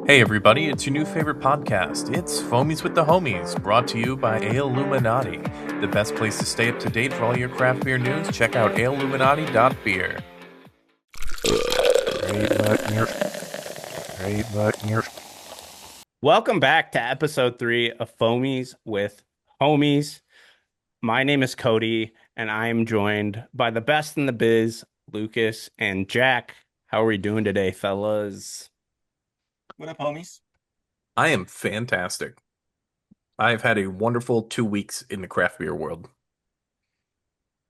Hey everybody, it's your new favorite podcast. It's Foamies with the Homies, brought to you by Aleluminati. The best place to stay up to date for all your craft beer news, check out aleluminati.beer. Welcome back to episode 3 of Foamies with Homies. My name is Cody, and I am joined by the best in the biz, Lucas and Jack. How are we doing today, fellas? What up, homies? I am fantastic. I've had a wonderful 2 weeks in the craft beer world.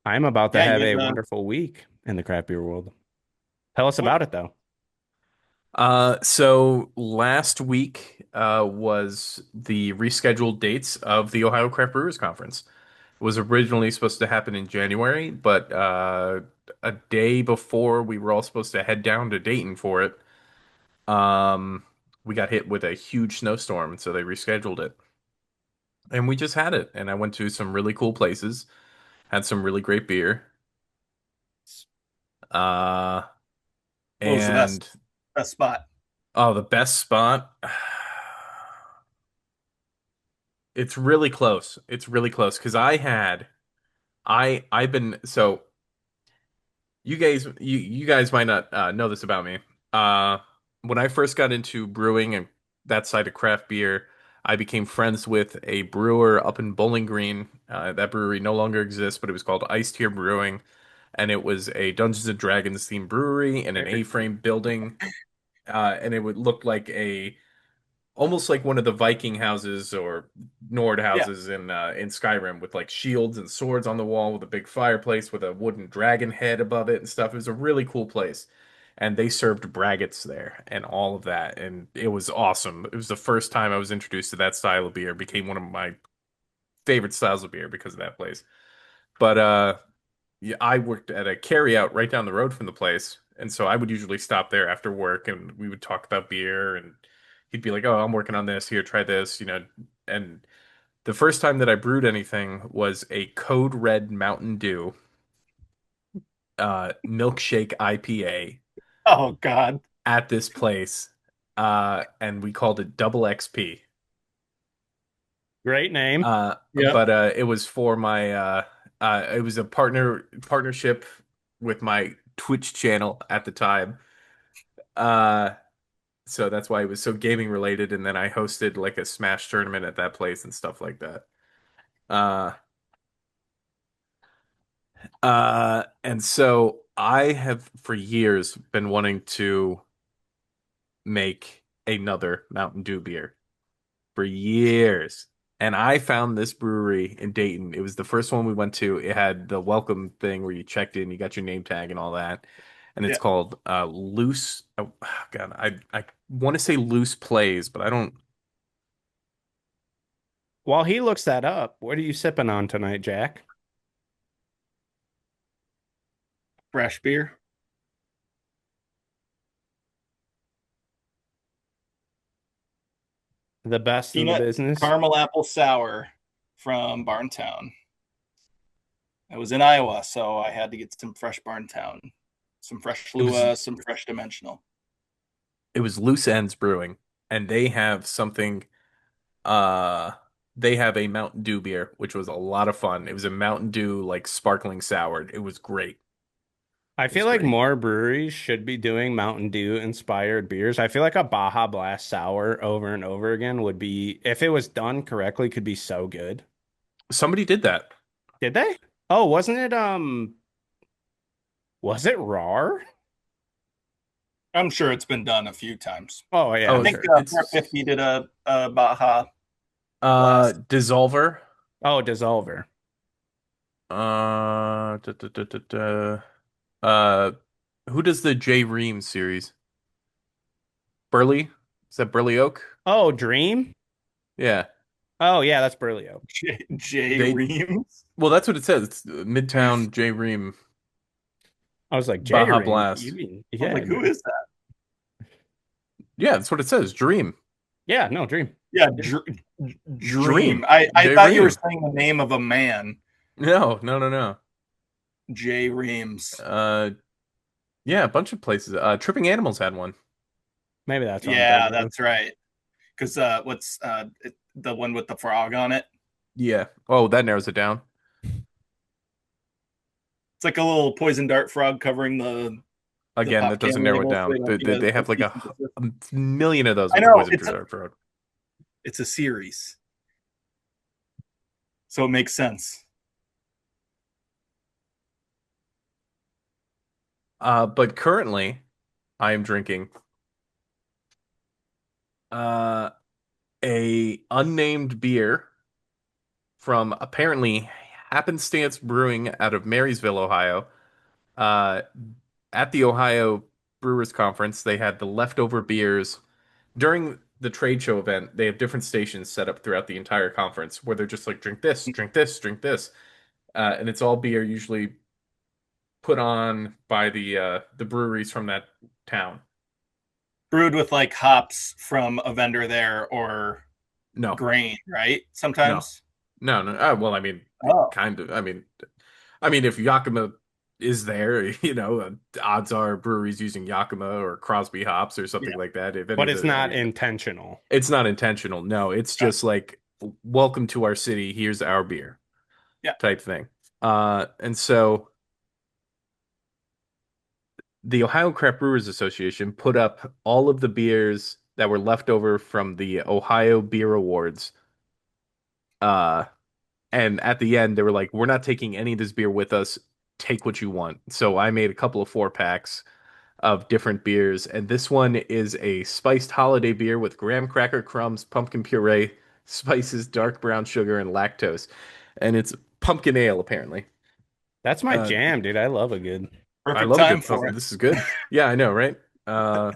I'm about to Yeah, have you've a wonderful week in the craft beer world. Tell us about it, though. So last week was the rescheduled dates of the Ohio Craft Brewers Conference. It was originally supposed to happen in January, but a day before we were all supposed to head down to Dayton for it, um, we got hit with a huge snowstorm, and so they rescheduled it. And we just had it, and I went to some really cool places, had some really great beer. Uh, what was the and best spot? oh, the best spot. It's really close. It's really close because I've been so you guys might not know this about me. Uh, when I first got into brewing and that side of craft beer, I became friends with a brewer up in Bowling Green. That brewery no longer exists, but it was called Ice Tier Brewing, and it was a Dungeons and Dragons themed brewery in an A-frame building. And it would look like a almost like one of the Viking houses or Nord Yeah, houses in Skyrim with like shields and swords on the wall with a big fireplace with a wooden dragon head above it and stuff. It was a really cool place. And they served braggots there and all of that. And it was awesome. It was the first time I was introduced to that style of beer. It became one of my favorite styles of beer because of that place. But yeah, I worked at a carryout right down the road from the place, and so I would usually stop there after work, and we would talk about beer, and he'd be like, "Oh, I'm working on this. Here, try this," you know. And the first time that I brewed anything was a Code Red Mountain Dew milkshake IPA oh God. at this place, and we called it Double XP. Great name. Yep. But it was for my it was a partnership with my Twitch channel at the time. Uh, so that's why it was so gaming related, and then I hosted like a Smash tournament at that place and stuff like that. Uh, and so I have for years been wanting to make another Mountain Dew beer for years. And I found this brewery in Dayton. It was the first one we went to. It had the welcome thing where you checked in, you got your name tag and all that. And it's Yeah. called Loose. Oh, God, I want to say Loose Plays, but I don't. While he looks that up, what are you sipping on tonight, Jack? Fresh beer. The best in the Peanut business? caramel apple sour from Barntown. I was in Iowa, so I had to get some fresh Barntown, some fresh It was Lua, some fresh Dimensional. it was Loose Ends Brewing, and they have something. Uh, they have a Mountain Dew beer, which was a lot of fun. It was a Mountain Dew like sparkling sour. It was great. I It was feel like great. more breweries should be doing Mountain Dew inspired beers. I feel like a Baja Blast sour over and over again would be, if it was done correctly, could be so good. Somebody did that. Did they? Oh, wasn't it was it RAR? I'm sure it's been done a few times. Oh yeah, Oh, I I'm think sure. Prep it's 50 did a Baja Blast. Dissolver. Oh, Dissolver. Da, da, da, da, da. Uh, who does the J. Reams series? Burley? Is that Burley Oak? Oh, Dream? Yeah. Oh yeah, that's Burley Oak. J. They Reams. well, that's what it says. It's Midtown J. Ream I was like, Baja J-Ring? You Blast. mean I was yeah, like, who no. is that? Yeah, that's what it says. Dream. Yeah, no, Dream. Yeah, Dream. Dream. I J. thought you were Ream. saying the name of a man. No, no, no, no. J. Reams. Uh, yeah, a bunch of places. Tripping Animals had one. Maybe that's what I'm Yeah, thinking of. that's right. Because what's the one with the frog on it? Yeah. Oh, that narrows it down. It's like a little poison dart frog covering the Again, that pop can doesn't narrow it label. So down. they don't They have like cease and desist. a million of those I with the know poison dart road. it's a series, so it makes sense. But currently, I am drinking uh a unnamed beer from apparently Happenstance Brewing out of Marysville, Ohio. Uh, at the Ohio Brewers Conference, they had the leftover beers during the trade show event. They have different stations set up throughout the entire conference where they're just like drink this, drink this, drink this, and it's all beer usually put on by the breweries from that town. Brewed with like hops from a vendor there or No, grain, right? no, Sometimes. no. Well, I mean, Oh, kind of. I mean, if Yakima is there, odds are breweries using Yakima or Crosby hops or something yeah. like that. If any But of it's the not any of the, intentional. it's not intentional. No, it's Yeah. just like welcome to our city. Here's our beer Yeah. type thing. And so the Ohio Craft Brewers Association put up all of the beers that were left over from the Ohio Beer Awards. Uh, and at the end, they were like, "We're not taking any of this beer with us. Take what you want." So I made a couple of 4 packs of different beers, and this one is a spiced holiday beer with graham cracker crumbs, pumpkin puree, spices, dark brown sugar, and lactose. And it's pumpkin ale, apparently. That's my Uh, jam, dude. I love a good. I Perfect love a time good for pumpkin. it. This is good. Yeah, I know, right? Uh,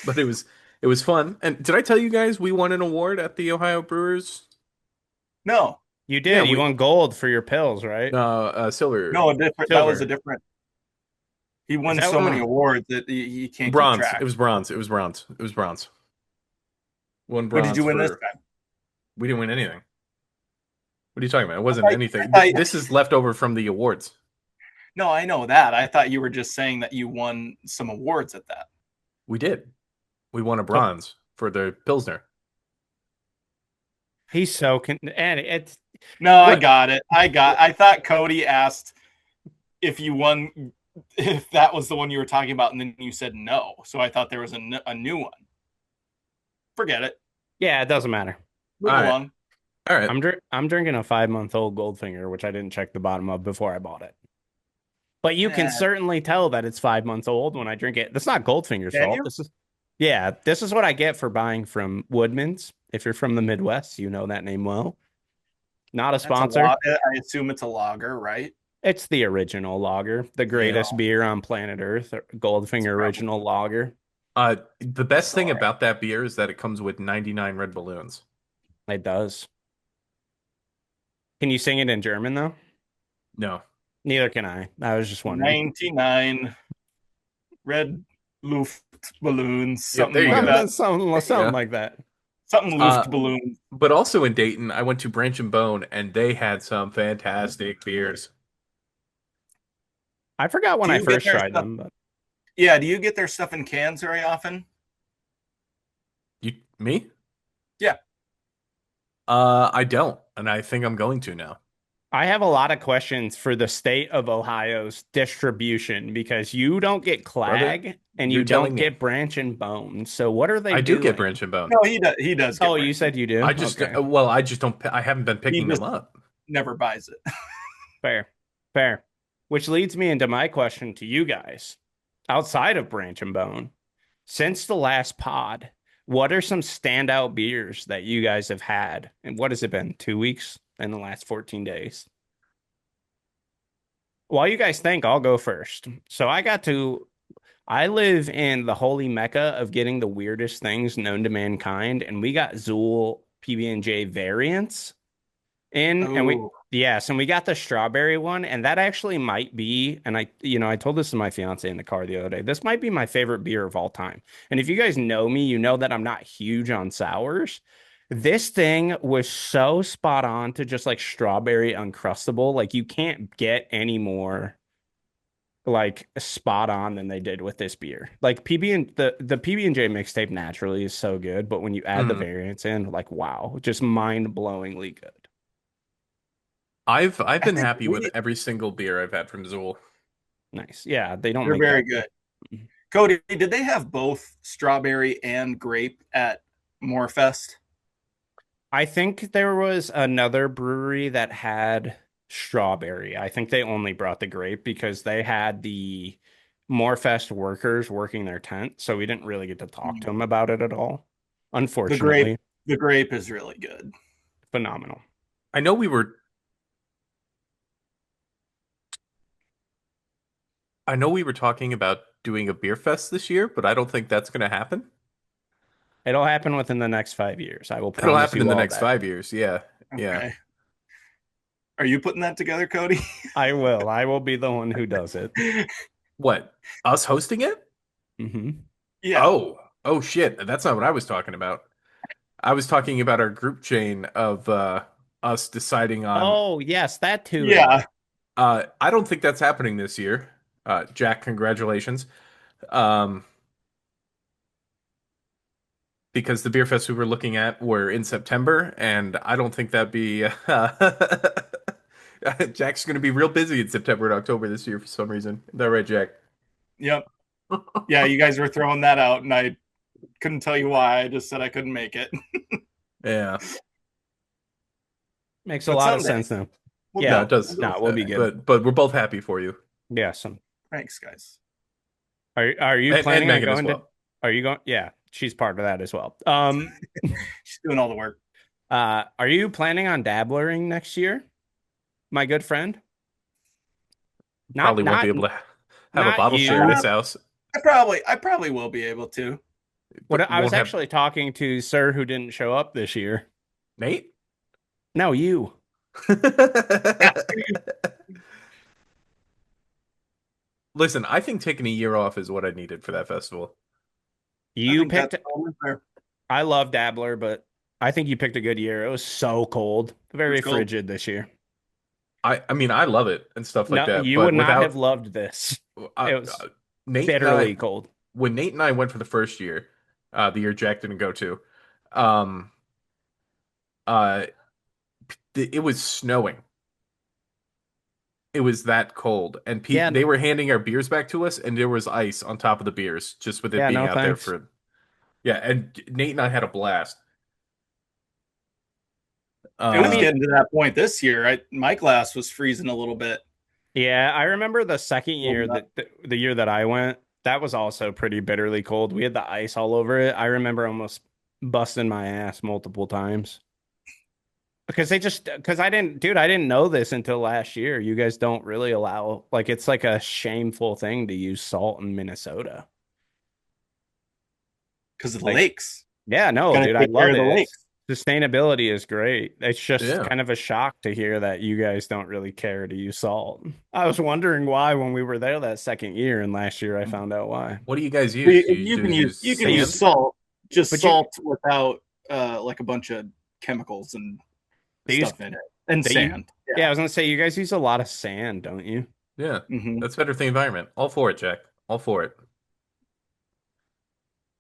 but it was fun. And did I tell you guys we won an award at the Ohio Brewers? No, You Yeah, did. You we won gold for your pills, right? silver, no, a different. That was a Silver. different. He Is won that so what? many mm, awards that he can't keep bronze. It track. was bronze. It was bronze. It was bronze. Won What did bronze you win this for. time? We didn't win anything. What are you talking about? It I wasn't thought, anything. I thought, This is left over from the awards. no, I know that. I thought you were just saying that you won some awards at that. We did. We won a So bronze for the Pilsner. he's so and it's No, I what got it. I thought Cody asked if you won, if that was the one you were talking about, and then you said no. So I thought there was a new one. Forget it. yeah, it doesn't matter. All Move right. along. All right. I'm drinking a 5-month-old Goldfinger, which I didn't check the bottom of before I bought it. But you can Eh, certainly tell that it's 5 months old when I drink it. That's not Goldfinger's can fault. you? This is what I get for buying from Woodman's. If you're from the Midwest, you know that name well. Not a That's a sponsor. lot. I assume it's a lager, right? It's the original lager, the Yeah. greatest beer on planet Earth, It's Goldfinger probably original lager. The best thing sure. about that beer is that it comes with 99 red balloons. It does. Can you sing it in German though? No. Neither can I. I was just wondering. 99 red Luft balloons, Yep, there something you like go. that. Something Yeah. like that. Something Uh, Luft balloons. but also in Dayton, I went to Branch and Bone and they had some fantastic beers. I forgot when Do I you get first their tried stuff? them, but Yeah, do you get their stuff in cans very often? Me? Yeah. I don't, and I think I'm going to now. I have a lot of questions for the state of Ohio's distribution because you don't get Brother, Clag and you're you telling don't me. get Branch and Bone. So what are they I do get doing? Branch and Bone. No, he does. He does get Oh, you Branson. said you do? I just, Okay. well, I just don't, I haven't been He picking them just up. never buys it. Fair. Fair. Which leads me into my question to you guys. Outside of Branch and Bone, since the last pod, what are some standout beers that you guys have had? And what has it been? 2 weeks in the last 14 days? While you guys think, I'll go first. I live in the holy mecca of getting the weirdest things known to mankind, and we got Zool PB&J variants in, and Oh, we got the strawberry one, and that actually might be, and I told this to my fiance in the car the other day. This might be my favorite beer of all time. And if you guys know me, you know that I'm not huge on sours. This thing was so spot on to just like strawberry uncrustable. Like you can't get any more. like spot on than they did with this beer. Like PB and the PB&J mixtape naturally is so good, but when you add the Mhm. variants in, like wow, just mind-blowingly good. I've I been think happy with every single beer I've had from Zool. Nice. Yeah, they don't they're make very that. good. Cody, did they have both strawberry and grape at Morefest? I think there was another brewery that had strawberry. I think they only brought the grape because they had the Morefest workers working their tent, so we didn't really get to talk to them about it at all. The grape, Unfortunately, the grape is really good. phenomenal. I know we were I know we were talking about doing a beer fest this year, but I don't think that's going to happen. It'll happen within the next 5 years. I will It'll promise happen in you the all next that. 5 years. Yeah. Yeah. Okay. Are you putting that together, Cody? I will. I will be the one who does it. What? Us hosting it? Hmm. Yeah. Oh. Oh shit. That's not what I was talking about. I was talking about our group chain of us deciding on Oh, yes, that too. Yeah. I don't think that's happening this year. Jack, congratulations. Um because the beer fest we were looking at were in September, and I don't think that'd be Jack's going to be real busy in September and October this year for some reason. Is that right, Jack? Yep. Yeah, you guys were throwing that out, and I couldn't tell you why. I just said I couldn't make it. Yeah. Makes a But lot of someday sense now. we'll No, it Yeah, go. We'll does. go no, we'll be someday. good. But we're both happy for you. Yes. Thanks, guys. Are you And planning on Megan as going to? well. Are you going? Yeah, she's part of that as well. She's doing all the work. Are you planning on dabblering next year, my good friend? Not, Probably won't be not, able to have a not bottle share at you. his house. I probably will be able to. What I was Won't have actually talking to Sir who didn't show up this year. Nate? No, you. Listen, I think taking a year off is what I needed for that festival. I You think that's picked. totally fair. I love Dabbler, but I think you picked a good year. It was so cold, very It's cold. frigid this year. I mean, I love it and stuff like No, that, you but would not have without loved this. uh, It was uh, Nate and I, bitterly cold. when Nate and I went for the first year, the year Jack didn't go to, um, uh, it was snowing. It was that cold, and Yeah, they were handing our beers back to us, and there was ice on top of the beers just with it yeah, being no out there thanks. for yeah. And Nate and I had a blast. It I was Uh, mean, getting to that point this year. My glass was freezing a little bit. yeah, I remember the second year Warming up. that the year that I went, that was also pretty bitterly cold. We had the ice all over it. I remember almost busting my ass multiple times. Because I didn't, dude, I didn't know this until last year. You guys don't really allow, like, it's like a shameful thing to use salt in Minnesota. Because of the Like, lakes. yeah, no, Got to dude, I take care love of the it. lakes. Sustainability is great. It's just yeah. kind of a shock to hear that you guys don't really care to use salt. I was wondering why when we were there that second year, and last year I found out why. What do you guys use? Do You, you you can just use use you can use sand? salt, just But you, salt without like a bunch of chemicals and they use, stuff in it, and they, sand. yeah, I Yeah. was gonna say, you guys use a lot of sand, don't you? Yeah, Hmm. that's better for the environment. All for it, Jack. All for it.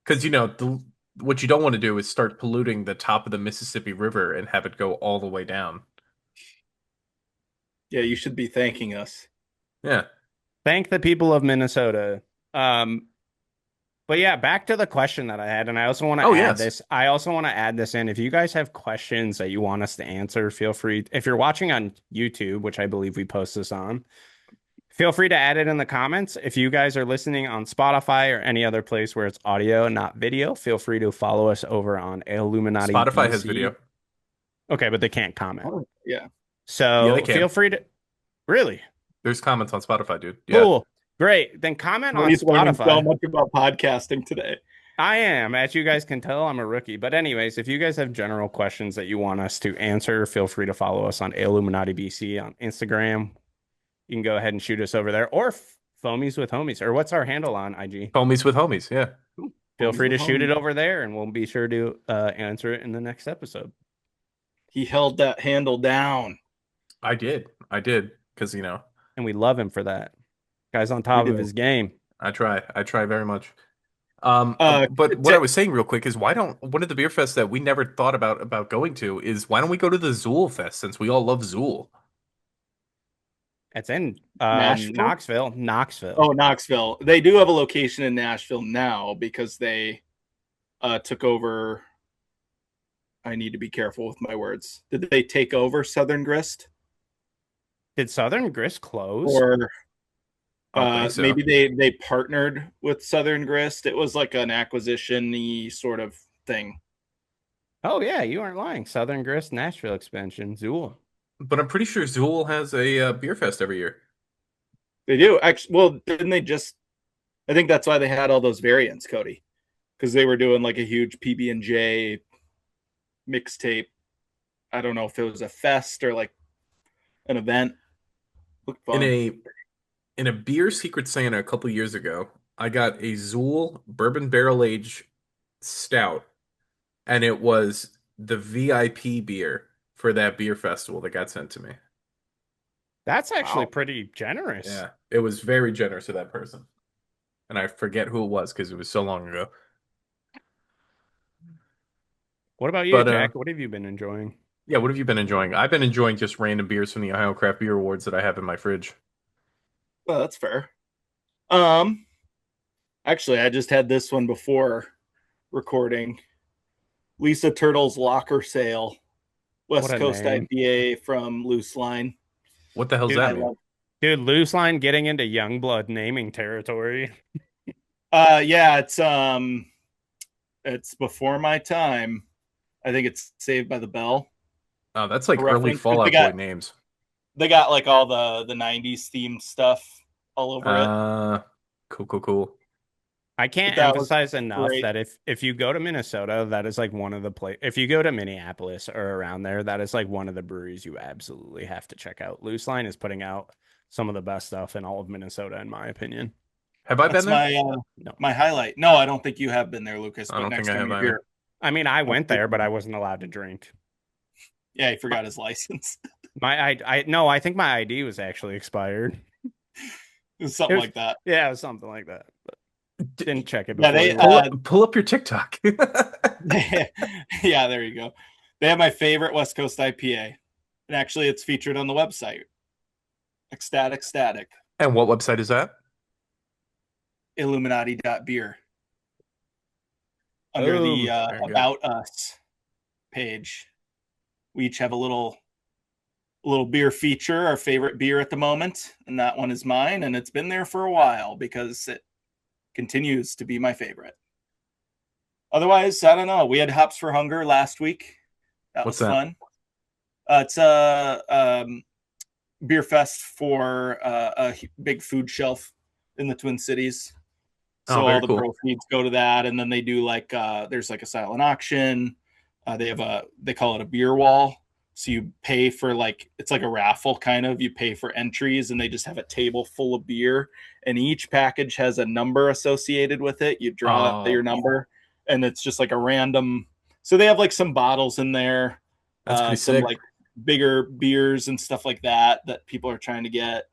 Because what you don't want to do is start polluting the top of the Mississippi River and have it go all the way down. Yeah, you should be thanking us. Yeah. Thank the people of Minnesota. Um, But yeah, back to the question that I had, and I also want to Oh add yes. this. I also want to add this in. If you guys have questions that you want us to answer, feel free. If you're watching on YouTube, which I believe we post this on, feel free to add it in the comments. If you guys are listening on Spotify or any other place where it's audio, not video, feel free to follow us over on Illuminati Spotify has BC. video. Okay, but they can't comment. Oh, yeah. Yeah, they So feel can. free to. Really? There's comments on Spotify, dude. Yeah. Cool. Great. Then comment on Cody's learning so Spotify. much about podcasting today. I am. As you guys can tell, I'm a rookie. But anyways, if you guys have general questions that you want us to answer, feel free to follow us on Illuminati BC on Instagram. You can go ahead and shoot us over there, or Foamies with Homies, or what's our handle on IG? Homies with homies. Yeah. Feel Homies free with to shoot it homies. over there, and we'll be sure to answer it in the next episode. He held that handle down. I did. I did. Because, And we love him for that. Guy's on We top of do. his game. I try very much. Uh, But what I t- was saying real quick is why don't one of the beer fests that we never thought about going to is why don't we go to the Zool Fest since we all love Zool? It's in Nashville? Knoxville. Knoxville. Oh, Knoxville. They do have a location in Nashville now because they took over. I need to be careful with my words. Did they take over Southern Grist? Did Southern Grist close? Or I don't think so. maybe they partnered with Southern Grist? It was like an acquisition-y sort of thing. Oh yeah, you aren't lying. Southern Grist Nashville expansion. Zool. But I'm pretty sure Zool has a beer fest every year. They do. Actually, well, didn't they just I think that's why they had all those variants, Cody, because they were doing like a huge PB&J mixtape. I don't know if it was a fest or like an event. Looked In fun. a in a beer Secret Santa a couple years ago, I got a Zool bourbon barrel aged stout, and it was the VIP beer for that beer festival that got sent to me. That's actually Wow. pretty generous. Yeah, it was very generous of that person, and I forget who it was because it was so long ago. What about you, But Jack? What have you been enjoying? yeah, what have you been enjoying? I've been enjoying just random beers from the Ohio Craft Beer Awards that I have in my fridge. Well, that's fair. Um, Actually, I just had this one before recording. Lisa Turtle's Locker Sale, What West a Coast name. IPA from Loose Line. What the hell's Dude, that I mean? love. dude, Loose Line getting into Youngblood naming territory. Yeah, it's before my time. I think it's Saved by the Bell, Oh, that's a like early reference because Fallout Boy names. they got like all the '90s themed stuff all over it. Uh, cool. I But can't that was emphasize enough great. that if you go to Minnesota, that is like one of the if you go to Minneapolis or around there, that is like one of the breweries you absolutely have to check out. Loose Line is putting out some of the best stuff in all of Minnesota, in my opinion. Have I been That's there? No, my highlight. No, I don't think you have been there, Lucas. I But don't think next I time have you're either. here, I mean I I'll went take there, but you. I wasn't allowed to drink. Yeah, he forgot his license. I no, I think my ID was actually expired. It was It something was like that. yeah, it was something like that. But didn't check it Yeah, before they we went. Pull up your TikTok. yeah, there you go. They have my favorite West Coast IPA, and actually, it's featured on the website. Ecstatic Static, And what website is that? Illuminati.beer under the Boom. Very good. About Us page. We each have a little beer feature, our favorite beer at the moment, and that one is mine, and it's been there for a while because it continues to be my favorite. Otherwise, I don't know. We had Hops for Hunger last week. That What's was that? fun. It's a beer fest for a big food shelf in the Twin Cities. Oh, So all very the cool. proceeds go to that, and then they do like there's like a silent auction. They call it a beer wall. So you pay for like it's like a raffle kind of. You pay for entries, and they just have a table full of beer, and each package has a number associated with it. You draw your Oh, number, and it's just like a random. So they have like some bottles in there, that's pretty some sick. like bigger beers and stuff like that people are trying to get.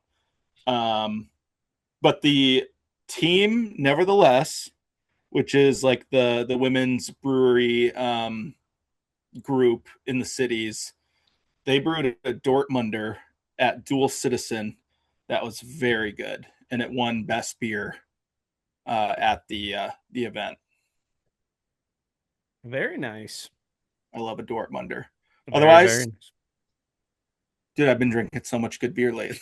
Um, but the team, nevertheless, which is like the women's brewery group in the cities, they brewed a Dortmunder at Dual Citizen that was very good, and it won best beer at the event. Very nice. I love a Dortmunder. Very Otherwise, nice. dude, I've been drinking so much good beer lately.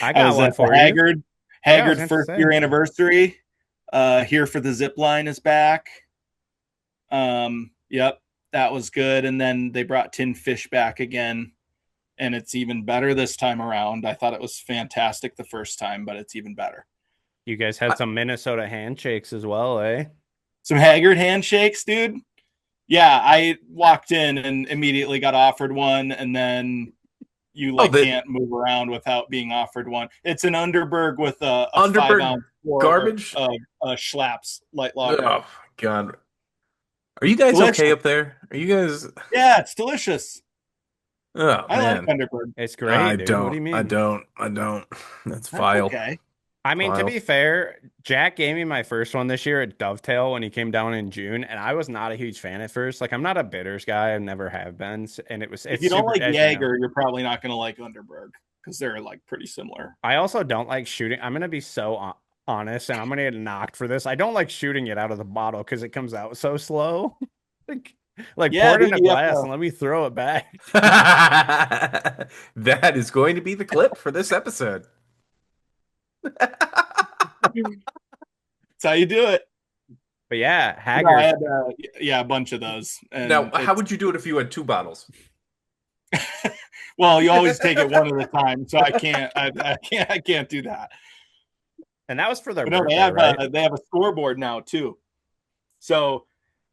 I I got was one at the for you. Yeah, I was Haggard going to first say. year anniversary. Here for the zip line is back. Yep, that was good. And then they brought Tin Fish back again, and it's even better this time around. I thought it was fantastic the first time, but it's even better. You guys had I, some Minnesota handshakes as well, eh? Some Haggard handshakes, dude. Yeah, I walked in and immediately got offered one, and then you oh, like the can't move around without being offered one. It's an Underberg with a 5 ounce Underberg pour garbage. of Schlaps light lager. Oh God, are you guys okay Delicious. up there? Are you guys? Yeah, it's delicious. Oh I like man, Underberg. It's great, dude. What do you I mean? don't. That's That's vile. okay. I mean, to Wild. be fair, Jack gave me my first one this year at Dovetail when he came down in June, and I was not a huge fan at first. Like, I'm not a bitters guy, I never have been, and If it's you don't super, like as you know. Jaeger, you're probably not going to like Underberg because they're like pretty similar. I also don't like shooting. I'm gonna be so honest, and I'm gonna get knocked for this. I don't like shooting it out of the bottle because it comes out so slow. like, like pour Yeah, it in dude, a you have glass to. and let me throw it back. That is going to be the clip for this episode. That's how you do it. But yeah, No, I Haggers. had yeah, a bunch of those, Now, and how it's would you do it if you had two bottles? well, you always take it one at a time, so I can't do that. And that was for their But no, birthday, right? they have a scoreboard now too. So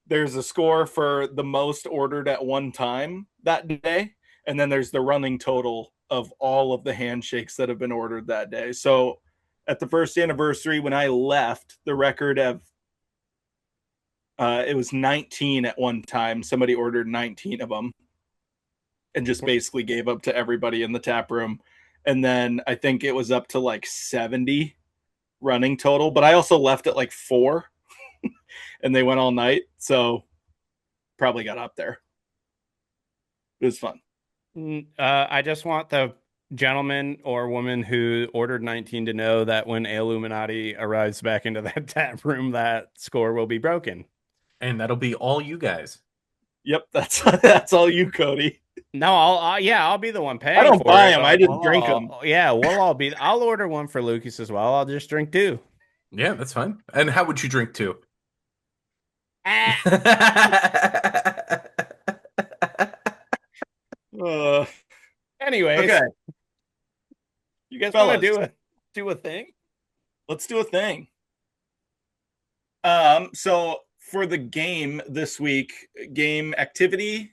there's a score for the most ordered at one time that day, and then there's the running total of all of the handshakes that have been ordered that day. So at the first anniversary, when I left, the record of it was 19 at one time. Somebody ordered 19 of them and just basically gave up to everybody in the tap room. And then I think it was up to like 70 running total, but I also left at like 4 and they went all night. So probably got up there. It was fun. I just want the gentleman or woman who ordered 19 to know that when Illuminati arrives back into that tap room, that score will be broken. And that'll be all you guys. Yep, that's that's all you, Cody. No, yeah, I'll be the one I paying don't for buy it, them. but I just drink them. yeah, we'll all be. I'll order one for Lucas as well. I'll just drink two. Yeah, that's fine. And how would you drink too? Ah. Uh, Anyways, okay, you guys want to fellas, do a thing? let's do a thing. So for the game this week, game activity,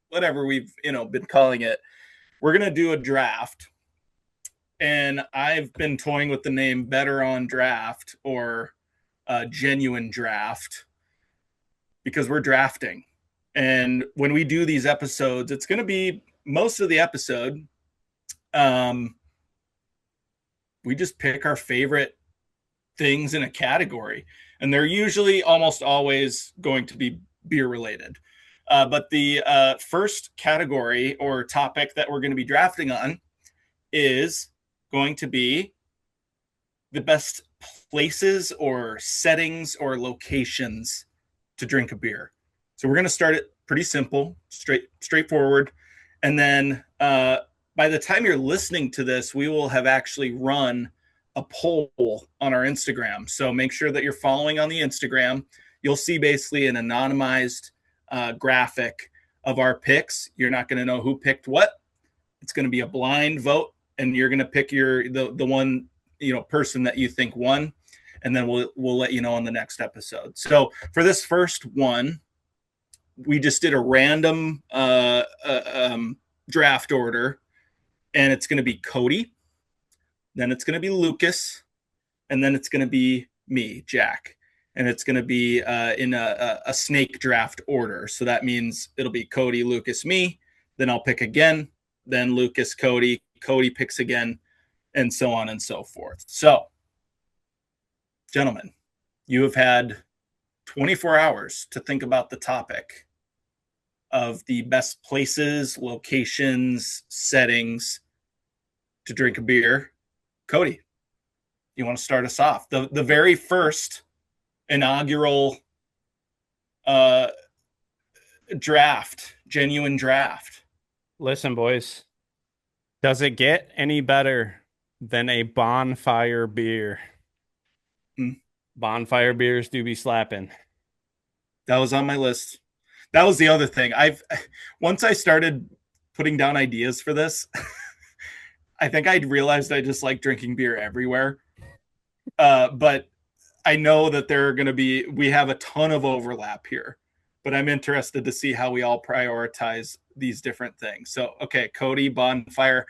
whatever we've been calling it, we're gonna do a draft. And I've been toying with the name Better on Draft or Genuine Draft because we're drafting. And when we do these episodes, it's going to be most of the episode. Um, we just pick our favorite things in a category, and they're usually almost always going to be beer related. But the first category or topic that we're going to be drafting on is going to be the best places or settings or locations to drink a beer. So we're going to start it pretty simple, straightforward, and then by the time you're listening to this, we will have actually run a poll on our Instagram. So make sure that you're following on the Instagram. You'll see basically an anonymized graphic of our picks. You're not going to know who picked what. It's going to be a blind vote, and you're going to pick the one person that you think won, and then we'll let you know on the next episode. So for this first one, we just did a random draft order, and it's going to be Cody, then it's going to be Lucas, and then it's going to be me, Jack. And it's going to be in a snake draft order. So that means it'll be Cody, Lucas, me. Then I'll pick again. Then Lucas, Cody. Cody picks again, and so on and so forth. So, gentlemen, you have had 24 hours to think about the topic of the best places, locations, settings to drink a beer. Cody, you want to start us off? The very first inaugural draft, genuine draft. Listen, boys, does it get any better than a bonfire beer? Hmm. Bonfire beers do be slapping. That was on my list. That was the other thing. Once I started putting down ideas for this, I think I realized I just like drinking beer everywhere. But I know that we have a ton of overlap here, but I'm interested to see how we all prioritize these different things. So, okay, Cody, bonfire.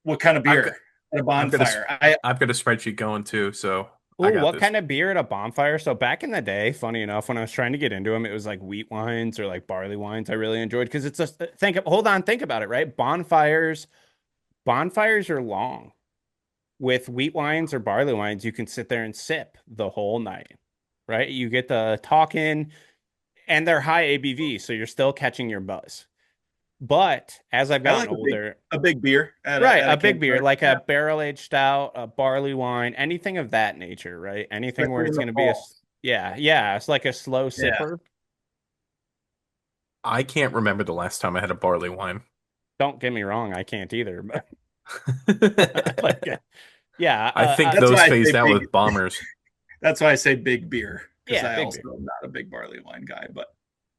What kind of beer at a I've got bonfire? I've got a spreadsheet going too, so I Oh, got what this. kind of beer at a bonfire? So back in the day, funny enough, when I was trying to get into them, it was like wheat wines or like barley wines I really enjoyed because it's just think about it, right? Bonfires are long. With wheat wines or barley wines, you can sit there and sip the whole night, right? You get the talking, and they're high ABV, so you're still catching your buzz. But as I've I gotten like older, a big beer right, at a a big beer campfire. like Yeah, a barrel aged stout, a barley wine, anything of that nature, right? Anything where especially in it's the going to be fall. yeah, yeah, it's like a slow Yeah. sipper. I can't remember the last time I had a barley wine. Don't get me wrong, I can't either, but like, yeah, I think That's those why I say phased out big. with bombers. That's why I say big beer because yeah, I big also beer. am not a big barley wine guy. But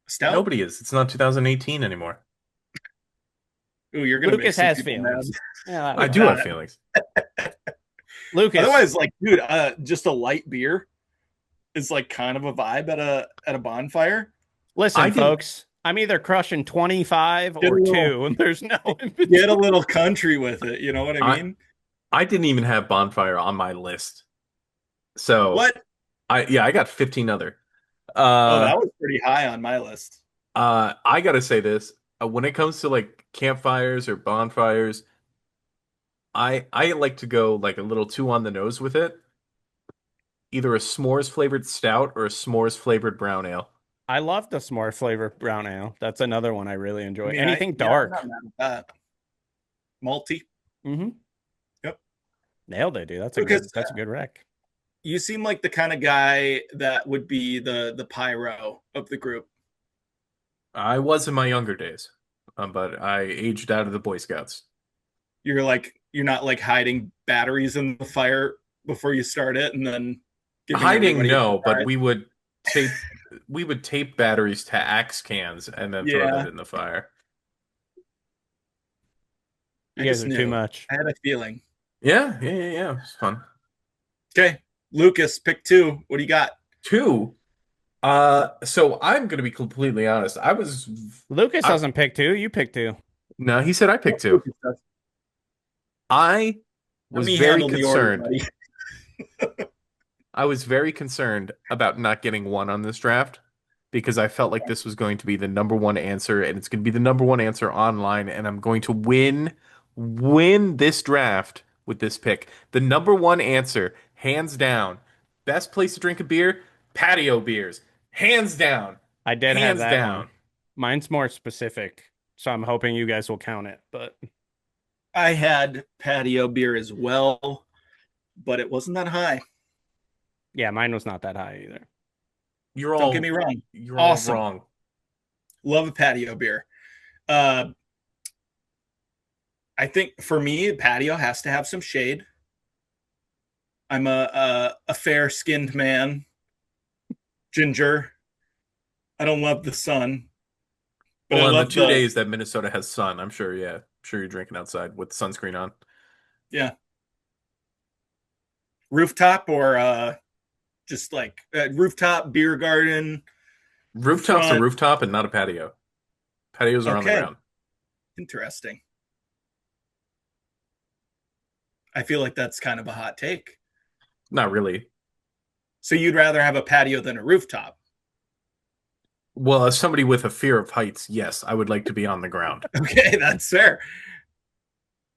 stout. Nobody is. It's not 2018 anymore. Ooh, you're gonna make Lucas some has people mad feelings. Yeah, that's I with do fine. have that. feelings. Lucas, Otherwise, like, dude, just a light beer is like kind of a vibe at a bonfire. I listen, didn't. folks, I'm either crushing 25 Get a or little two, and there's no in get a between. little country with it. You know what I I mean? I didn't even have bonfire on my list. So What? I got 15 other. Oh, Uh that was pretty high on my list. I gotta say this. When it comes to like campfires or bonfires, I like to go like a little too on the nose with it. Either a s'mores flavored stout or a s'mores flavored brown ale. I love the s'more flavor brown ale. That's another one I really I enjoy. mean, Anything I'm not dark. mad at that. Malty. Hmm. Yep. Nailed it, dude. Lucas, That's a good rec. you seem like the kind of guy that would be the pyro of the group. I was in my younger days, but I aged out of the Boy Scouts. You're not like hiding batteries in the fire before you start it and then giving Hiding, everybody a no, but surprise. tape we would tape batteries to axe cans and then throw that Yeah, in the fire. You I guys just are too knew. much. I had a feeling. Yeah. It's fun. Okay, Lucas, pick two. What do you got? Two. So I'm gonna be completely honest. Lucas I doesn't pick two. You pick two. no, he said I What picked two. Lucas does? I Let was me very handle the order, concerned. buddy. I was very concerned about not getting one on this draft because I felt like this was going to be the number one answer and it's going to be the number one answer online and I'm going to win this draft with this pick. The number one answer, hands down. Best place to drink a beer, patio beers. Hands down. I did have Hands that one. down. Mine's more specific, so I'm hoping you guys will count it. But I had patio beer as well, but it wasn't that high. yeah, mine was not that high either. You're Don't get me all wrong. you're all Awesome. wrong. Love a patio beer. Uh, I think for me, patio has to have some shade. I'm a fair skinned man, ginger. I don't love the sun, but I Well, on the love two the days that Minnesota has sun, I'm sure, yeah. I'm sure you're drinking outside with sunscreen on. yeah rooftop or just like rooftop beer garden Rooftop's a front. rooftop and not a patio. Patios are on the Okay, ground. interesting. I feel like that's kind of a hot take. Not really. So you'd rather have a patio than a rooftop? Well, as somebody with a fear of heights, yes, I would like to be on the ground. Okay, that's fair.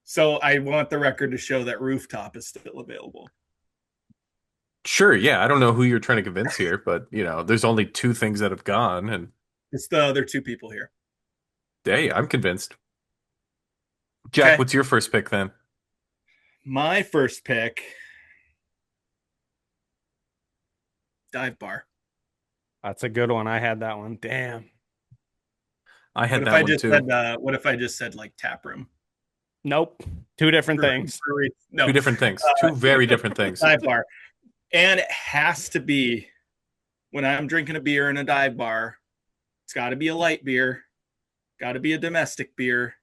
So I want the record to show that rooftop is still available. Sure, yeah, I don't know who you're trying to convince here, but there's only two things that have gone, and It's the other two people here. hey, I'm convinced. Jack, Okay, what's your first pick then? my first pick, dive bar. That's a good one. I had that one. Damn. I What had if that I one just too. said what if I just said like tap room? Nope. Two different things. No, Two different things. Two very different things. dive bar. And it has to be when I'm drinking a beer in a dive bar, it's got to be a light beer, got to be a domestic beer.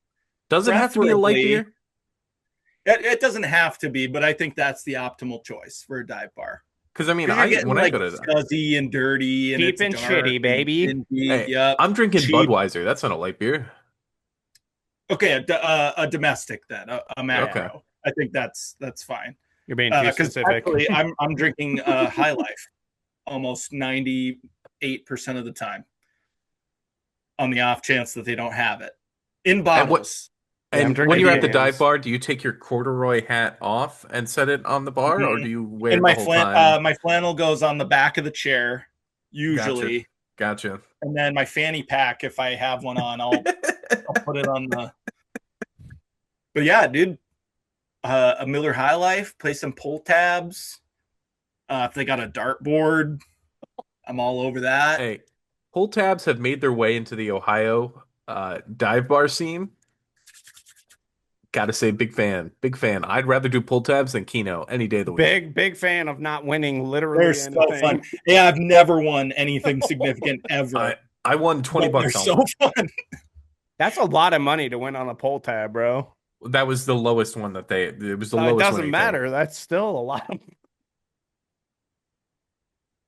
Does it have to be a light Preferably, beer? it doesn't have to be, but I think that's the optimal choice for a dive bar. Because I mean, Because you're I getting when I like go to scuzzy and dirty and Cheap it's and dark shitty, and baby. dingy. hey, Yep. I'm drinking Cheap. Budweiser. That's not a light beer. Okay, a domestic then, a Okay. macro. I think that's fine. You're being too Because specific. actually, I'm drinking High Life almost 98% of the time on the off chance that they don't have it in And what bottles. Yeah, I'm And when drinking you're at the dive cans. bar, do you take your corduroy hat off and set it on the bar, or Mhm. do you wear And it the whole time? my flannel goes on the back of the chair Gotcha. usually, Gotcha. and then my fanny pack, if I have one on, I'll put it on the. But yeah, dude, a Miller High Life, play some pull tabs. If they got a dartboard, I'm all over that. Hey, pull tabs have made their way into the Ohio dive bar scene. Gotta say, big fan. Big fan. I'd rather do pull tabs than Keno any day of the week. Big fan of not winning They're literally so fun. anything. Yeah, I've never won anything significant I ever, I won 20 but they're bucks on so one. fun. That's a lot of money to win on a pull tab, bro. That was the lowest one that they, it was the It lowest doesn't winning thing. matter. That's still a lot of.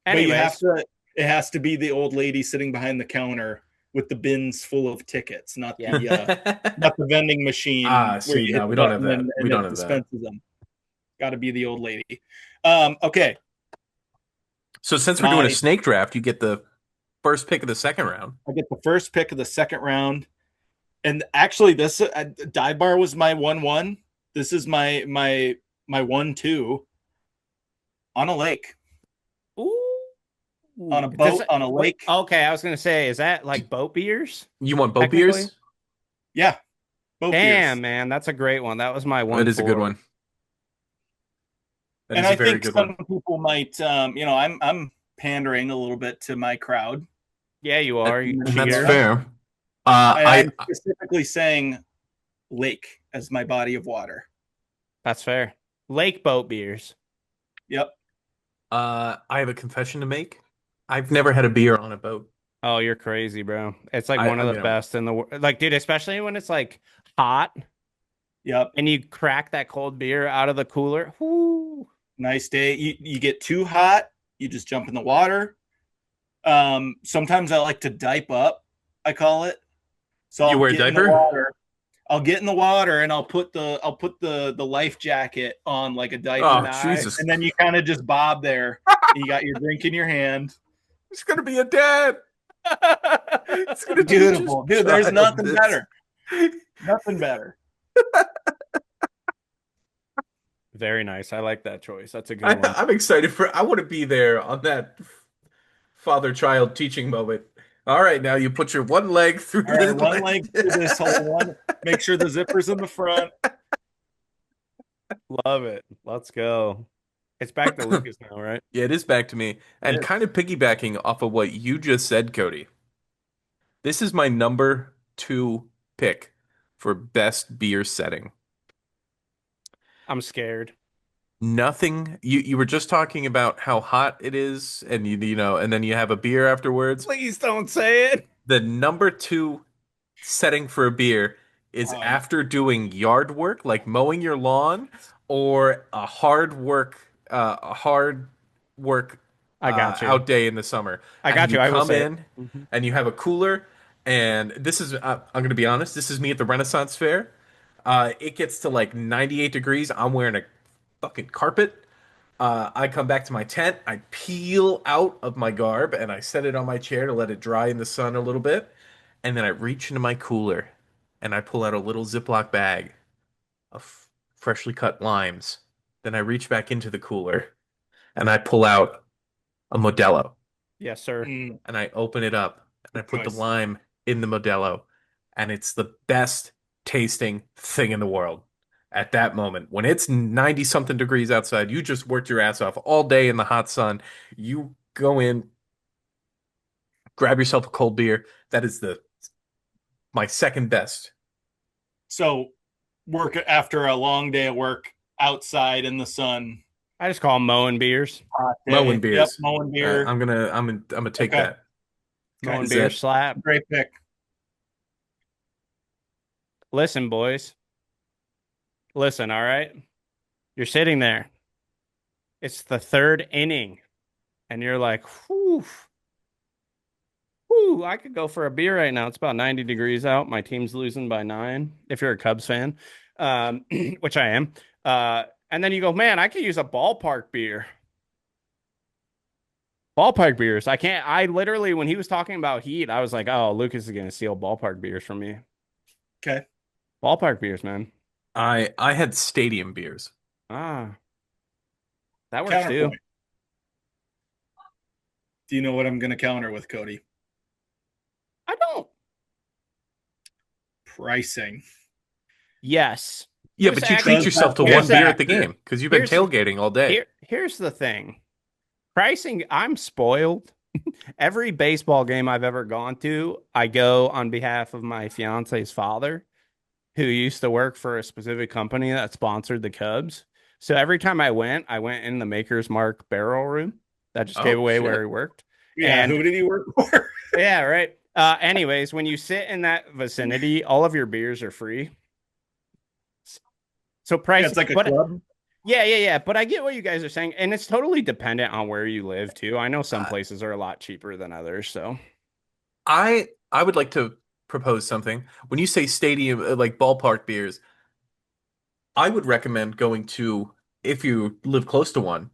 But you have Anyways, to. It has to be the old lady sitting behind the counter with the bins full of tickets, yeah. not the vending machine where See, you hit no, the we don't have button that. We and don't it have that. dispenses them. Got to be the old lady. Okay, So since we're doing a my snake draft, you get the first pick of the second round. I get the first pick of the second round, and actually, this dive bar was my 1-1. This is my 1-2 on a lake, on a Ooh. boat, on a Wait, lake. okay, I was gonna say, is that like boat beers? You want boat Technically? beers? Yeah, boat Damn, beers. man, that's a great one. That was my That one is a good four. one. That And is a I very think good one. some people might, I'm pandering a little bit to my crowd. Yeah, you are, you And that's cheater. fair. I'm specifically saying lake as my body of water. That's fair. Lake boat beers. Yep. I have a confession to make. I've never had a beer on a boat. Oh, you're crazy, bro. It's like one I of the mean, best in the world. Like, dude, especially when it's like hot Yep. and you crack that cold beer out of the cooler. Whoo. Nice day. You get too hot, you just jump in the water. Sometimes I like to dipe up, I call it. So you I'll wear a get in the diaper? water. I'll get in the water and I'll put the life jacket on like a Oh, diaper. Jesus. And then you kind of just bob there. And you got your drink in your hand. It's gonna be a dad. It's gonna teach his Beautiful. Dude, there's child nothing this. better. Nothing better. Very nice. I like that choice. That's a good one. I'm excited for. I want to be there on that father-child teaching moment. All right, now you put your one leg through All right, the one leg through this whole one. Make sure the zipper's in the front. Love it. Let's go. It's back to Lucas now, right? Yeah, it is back to me. And kind of piggybacking off of what you just said, Cody. This is my number two pick for best beer setting. I'm scared. Nothing. You were just talking about how hot it is, and and then you have a beer afterwards. Please don't say it. The number two setting for a beer is Um, after doing yard work, like mowing your lawn, or a hard work I got you. out day in the summer, I and got you you. I will come say it. in and you have a cooler, and this is I'm gonna be honest, this is me at the Renaissance Fair. It gets to like 98 degrees. I'm wearing a fucking carpet. I come back to my tent, I peel out of my garb, and I set it on my chair to let it dry in the sun a little bit. And then I reach into my cooler and I pull out a little Ziploc bag of freshly cut limes. Then I reach back into the cooler and I pull out a Modelo Yes, sir. and I open it up and I put the choice. lime in the Modelo. And it's the best tasting thing in the world. At that moment, when it's 90 something degrees outside, you just worked your ass off all day in the hot sun. You go in, grab yourself a cold beer. That is the my second best. So work after a long day of work outside in the sun. I just call them mowing beers. Hot day. Mowing Yep, beers. mowing beer. I'm gonna take Okay. that. Mowing Is beer that- slap. Great pick. Listen, boys. Listen, all right? You're sitting there. It's the third inning. And you're like, whew. Whew, I could go for a beer right now. It's about 90 degrees out. My team's losing by 9, if you're a Cubs fan, which I am. And then you go, man, I could use a ballpark beer. Ballpark beers. I literally, when he was talking about heat, I was like, oh, Lucas is going to steal ballpark beers from me. Okay. Ballpark beers, man. I had stadium beers. Ah, that works too. Counterpoint. Do you know what I'm going to counter with, Cody? I don't. Pricing. Yes. Yeah, Here's but you treat Does yourself that to play a here's one the beer at the factor? game because you've been here's tailgating all day. here's the thing. Pricing, I'm spoiled. Every baseball game I've ever gone to, I go on behalf of my fiance's father, who used to work for a specific company that sponsored the Cubs. So every time I went in the Maker's Mark barrel room that just gave Oh away where shit. he worked. Yeah, And who did he work for? yeah, right. Anyways, when you sit in that vicinity, all of your beers are free. So Yeah, price, it's like a but club. yeah. But I get what you guys are saying, and it's totally dependent on where you live too. I know some Uh, places are a lot cheaper than others, so I would like to propose something. When you say stadium, like ballpark beers, I would recommend going to, if you live close to one,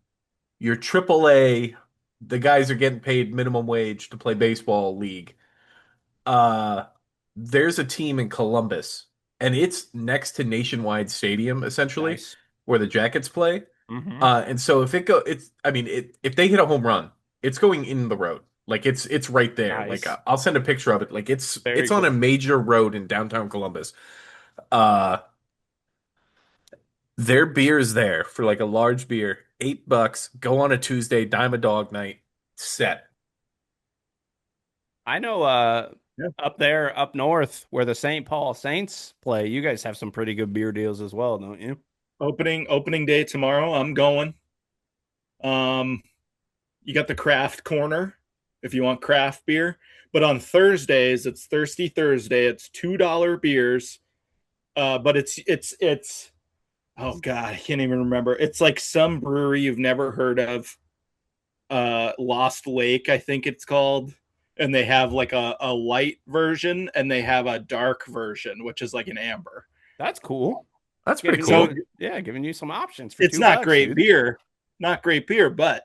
your AAA, the guys are getting paid minimum wage to play baseball league. Uh, there's a team in Columbus, and it's next to Nationwide Stadium, essentially, nice. where the Jackets play. Mm-hmm. And so if it go, it's, I mean, if they hit a home run, it's going in the road. Like it's right there. Like Nice. I'll send a picture of it. Like Very it's on a cool. major road in downtown Columbus. Uh, their beer's there for like a large beer, $8. Go on a Tuesday, dime a dog night, set. I know Yeah. up there up north where the St. Paul Saints play, you guys have some pretty good beer deals as well, don't you? Opening day tomorrow. I'm going. Um, you got the craft corner if you want craft beer. But on Thursdays, it's Thirsty Thursday. It's $2 beers. But it's oh god, I can't even remember. It's like some brewery you've never heard of. Lost Lake, I think it's called. And they have like a light version and they have a dark version, which is like an amber. That's cool. That's pretty Giving you So cool. yeah, giving you some options for it's two not bucks, great dude. beer, not great beer, but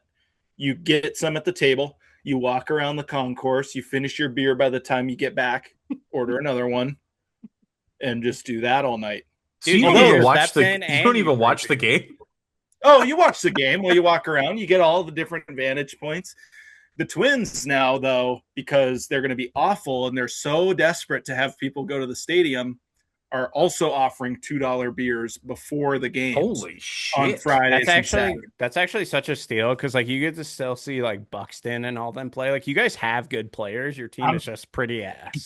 you get some at the table. You walk around the concourse. You finish your beer by the time you get back. Order another one, and just do that all night. So Dude, you you don't get Although, even your watch steps the in you and don't you even drink watch it. the game? oh, you watch the game while you walk around. You get all the different vantage points. The Twins now, though, because they're going to be awful and they're so desperate to have people go to the stadium, are also offering $2 beers before the games Holy on shit. Fridays and Saturdays. That's actually such a steal because like you get to still see like Buxton and all them play. Like you guys have good players. Your team I'm is just pretty ass.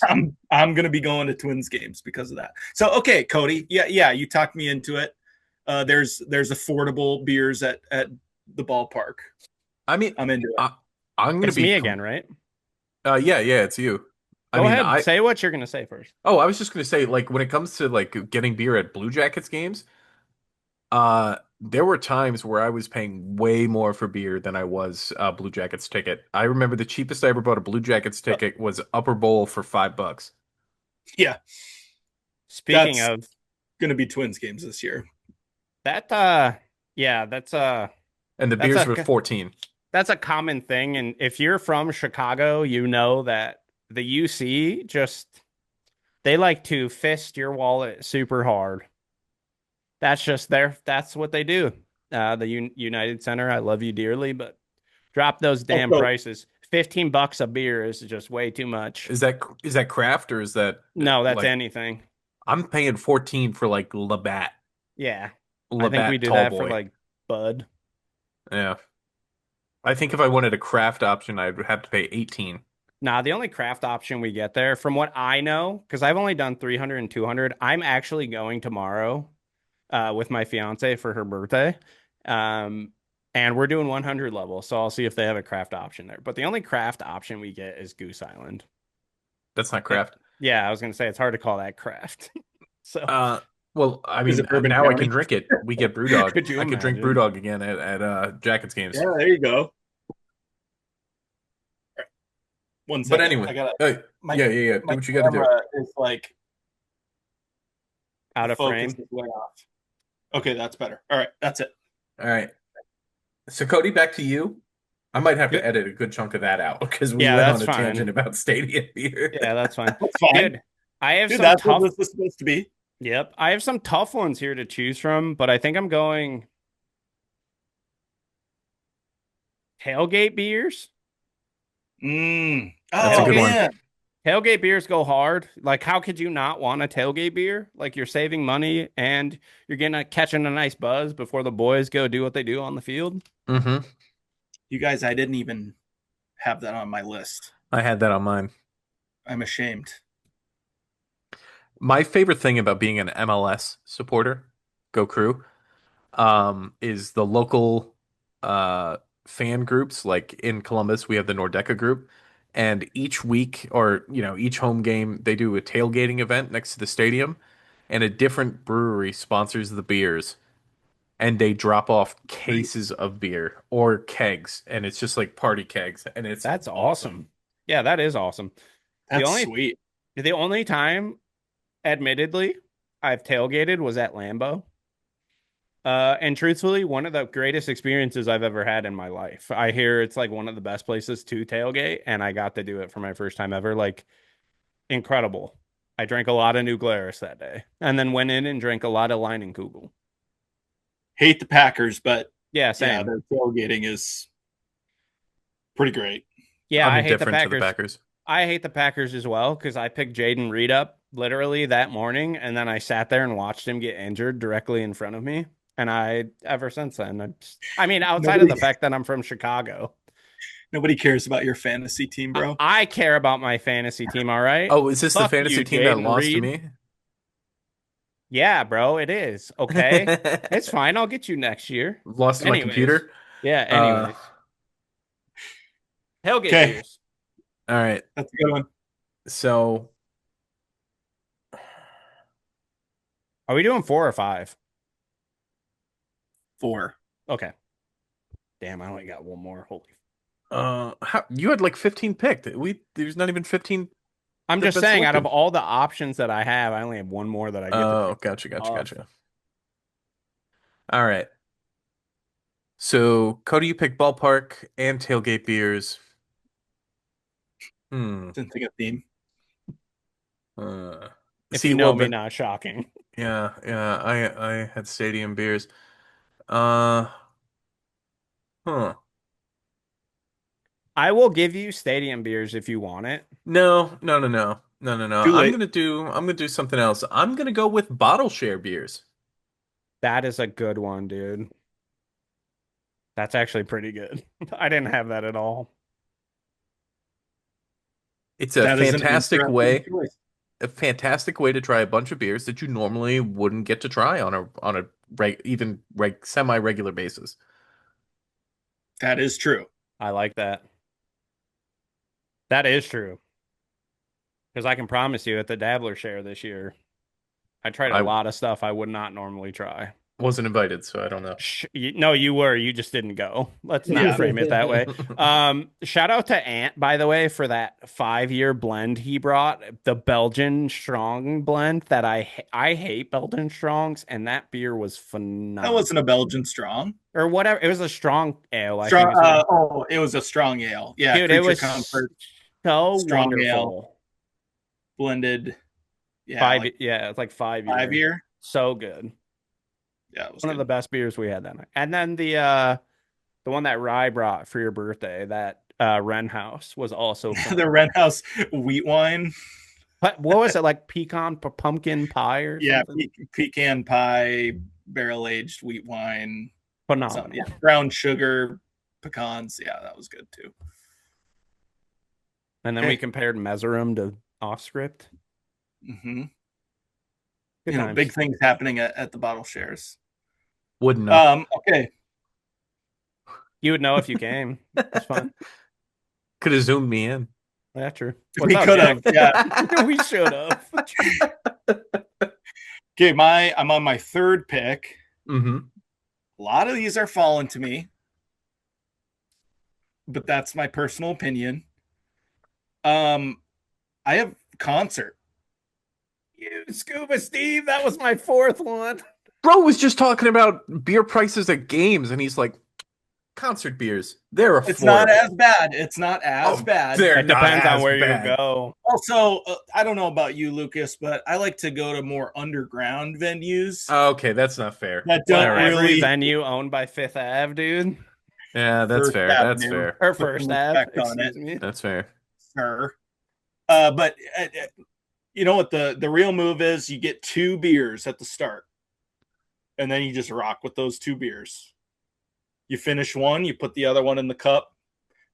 I'm gonna be going to Twins games because of that. So okay, Cody, yeah, you talked me into it. There's affordable beers at the ballpark. I mean, I'm into it. I, I'm gonna It's me be. again, right? Yeah, it's you. I Go mean, ahead, say what you're gonna say first. I was just gonna say, like, when it comes to like getting beer at Blue Jackets games, there were times where I was paying way more for beer than I was a Blue Jackets ticket. I remember the cheapest I ever bought a Blue Jackets ticket was Upper Bowl for $5. Yeah, Speaking that's of gonna be Twins games this year. that, yeah, And the that's beers a were 14. that's a common thing. And if you're from Chicago, you know that the UC just they like to fist your wallet super hard. That's just that's what they do. The United Center, I love you dearly, but drop those damn Also, prices. $15 a beer is just way too much. Is that craft or is that No, that's like anything. I'm paying 14 for like Yeah. I think we Labatt do Tall that for Boy. like Bud. Yeah. I think if I wanted a craft option, I'd have to pay 18. Nah, the only craft option we get there, from what I know, because I've only done 300 and 200, I'm actually going tomorrow with my fiance for her birthday. Um, and we're doing 100 level, so I'll see if they have a craft option there. But the only craft option we get is Goose Island. That's not Eh, craft. yeah, I was gonna say it's hard to call that craft. So Uh, well, I is mean, it Bourbon now I can County? drink it. We get BrewDog. could you I could drink imagine? BrewDog again at Jackets Yeah, games. there you go. 1 second. But anyway, I got my yeah. Do my what you got to do. camera is like the Out of focus frame. is way off. Okay, that's better. All right, that's it. All right. So Cody, back to you. I might have to Good. edit a good chunk of that out because we Yeah, went that's on a tangent fine. about stadium beer. Yeah, that's fine. That's fine, Dude, I have dude. some That's what tough this is supposed to be. Yep. I have some tough ones here to choose from, but I think I'm going tailgate beers. That's a Oh good Tailgate one. man, tailgate beers go hard. Like, how could you not want a tailgate beer? Like, you're saving money and you're catching a nice buzz before the boys go do what they do on the field. Hmm. you guys, I didn't even have that on my list. I had that on mine. I'm ashamed. My favorite thing about being an MLS supporter, go Crew, is the local uh, fan groups. Like in Columbus, we have the Nordeca group, and each week or each home game, they do a tailgating event next to the stadium, and a different brewery sponsors the beers, and they drop off Nice. cases of beer or kegs, and it's just like party kegs, and it's That's awesome. awesome. Yeah, that is awesome. The That's only sweet. the only time, admittedly, I've tailgated was at Lambeau. And truthfully, one of the greatest experiences I've ever had in my life. I hear it's like one of the best places to tailgate, and I got to do it for my first time ever. Like, incredible. I drank a lot of New Glarus that day, and then went in and drank a lot of Leinenkugel. Hate the Packers, but Yeah, yeah, same. their tailgating is pretty great. Yeah, I'm I hate the indifferent to the Packers. Packers. I hate the Packers as well because I picked Jaden Reed up literally that morning, and then I sat there and watched him get injured directly in front of me. And ever since then, I mean, outside of Nobody the fact that I'm from Chicago, nobody cares about your fantasy team, bro. I care about my fantasy team, all right? Oh, is this the Fuck fantasy you, team that Jaden lost to Reed. me? Yeah, bro, it is. Okay. It's fine. I'll get you next year. Lost to my Anyways. computer? Yeah, Uh, anyways. Tailgate Okay, beers. all right. that's a good one. So Are we doing 4 or 5? 4. Okay. Damn, I only got one more. Holy. you had like 15 picked. There's not even 15 I'm that have just been saying, out of selected. all the options that I have, I only have one more that I get to Oh, pick gotcha, gotcha, off. gotcha. All right. So Cody, you picked ballpark and tailgate beers. Hmm. Didn't think of theme. Uh, If you see, know well, me, then, not shocking. yeah, yeah. I had stadium beers. Uh, huh. I will give you stadium beers if you want it. No, no, no, no, no, no, no. Too late. I'm gonna do something else. I'm gonna go with bottle share beers. That is a good one, dude. That's actually pretty good. I didn't have that at all. It's That is an interesting choice. a fantastic way to try a bunch of beers that you normally wouldn't get to try on a semi-regular basis. That is true. I like that. That is true. Because I can promise you at the Dabbler Share this year, I tried a I lot of stuff I would not normally try. wasn't invited, so I don't know. No, you were. You just didn't go. Let's not Yeah. frame it that way. Shout out to Ant, by the way, for that 5 year blend he brought, the Belgian Strong blend that I hate Belgian Strongs, and that beer was That phenomenal. wasn't a Belgian strong. Or whatever. It was a strong ale, I think Strong. is what it, It was a strong ale. Yeah, dude, it Creature was Comfort so strong ale wonderful. blended. Yeah, like Yeah, it's like 5 year. 5 year. So good. Yeah, it was One of the good. best beers we had that night. And then the one that Rye brought for your birthday, that Wren House was also The phenomenal. Red House wheat wine. But what was it, like pumpkin pie or Yeah, something? pecan pie, barrel aged wheat wine. Something. Phenomenal. Yeah, brown sugar, pecans. Yeah, that was good too. And then we Okay. compared Measurum to off script. hmm Good big times. things happening at the bottle shares. Wouldn't know. Okay. You would know if you came. It's fun. Could have zoomed me in. Yeah, true. What's We up, could have. Jack? Yeah. We should have. Okay, I'm on my third pick. Hmm. A lot of these are falling to me, but that's my personal opinion. Um, I have concert. You, Scuba Steve, that was my fourth one. Bro was just talking about beer prices at games, and he's like, concert beers. They're It's not affordable. as bad. It's not as Oh, bad. they're It not depends on as where you bad. go. Also, I don't know about you, Lucas, but I like to go to more underground venues Okay, that's not fair. that What, don't All right. every really venue owned by Fifth Ave, dude? Yeah, that's First fair. That's Avenue. fair. Or Put some First Ave, respect on it, excuse me. That's fair. sir. But you know what the real move is? You get 2 beers at the start, and then you just rock with those 2 beers. You finish one, you put the other one in the cup,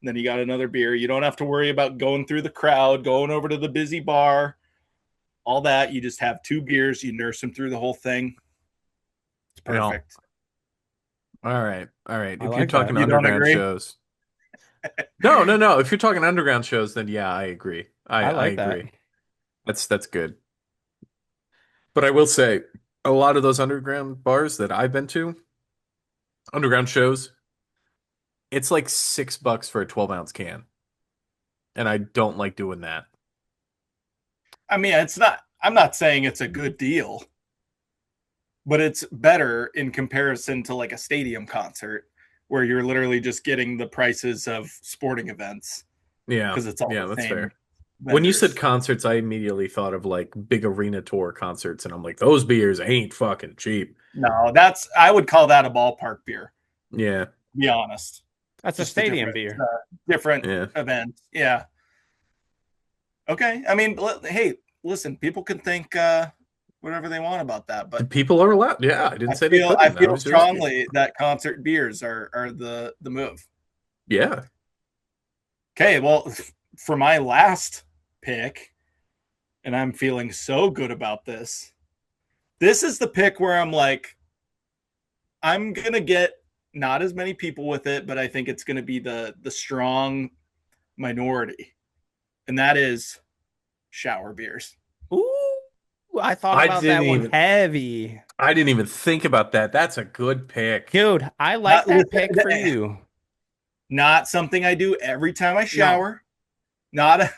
and then you got another beer. You don't have to worry about going through the crowd, going over to the busy bar, all that. You just have 2 beers. You nurse them through the whole thing. It's Yeah. perfect. All right. All right. I If you're like that. talking You don't underground agree? shows. No, no, no. If you're talking underground shows, then yeah, I agree. I I like that. agree. That's good. But I will say, a lot of those underground bars that I've been to, underground shows, it's like $6 for a 12-ounce can. And I don't like doing that. I mean, it's not. I'm not saying it's a good deal, but it's better in comparison to like a stadium concert where you're literally just getting the prices of sporting events Yeah. because it's all Yeah, the that's same fair. When you said vendors. concerts, I immediately thought of like big arena tour concerts, and I'm like, those beers ain't fucking cheap. No, that's I would call that a ballpark beer. Yeah. To be honest, That's a just a stadium different beer. different Yeah. event. Yeah. Okay. I mean, hey, listen, people can think whatever they want about that, but People are allowed. Yeah, I didn't say they I couldn't. I feel was just, strongly that concert beers are the move. yeah. Okay, well, for my last pick, and I'm feeling so good about this. This is the pick where I'm like, I'm gonna get not as many people with it, but I think it's gonna be the strong minority, and that is shower beers. Ooh, I thought I about didn't that one even heavy. I didn't even think about that. That's a good pick. Dude, I like Not that pick for you. not something I do every time I No. shower. Not a,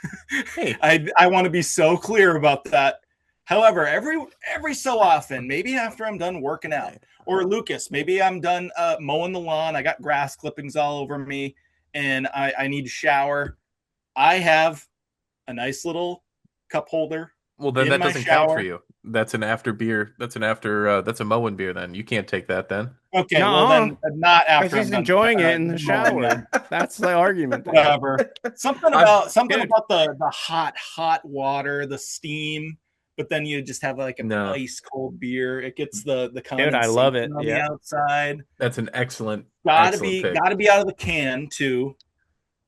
Hey, I want to be so clear about that. However, every so often, maybe after I'm done working out, or Lucas, maybe I'm done mowing the lawn, I got grass clippings all over me, and I need to shower. I have a nice little cup holder well then in that my doesn't count for shower. you. That's an after beer. That's a Moen beer then. You can't take that then. Okay, well No, then not because after he's I'm done enjoying it in the mowing then. shower. That's the argument there. Whatever. Something I'm about Dude, the hot water, the steam, but then you just have like an no. ice cold beer. It gets the dude, I love it. condensation on the Yeah. outside. That's an excellent Gotta excellent be pick. gotta be out of the can too.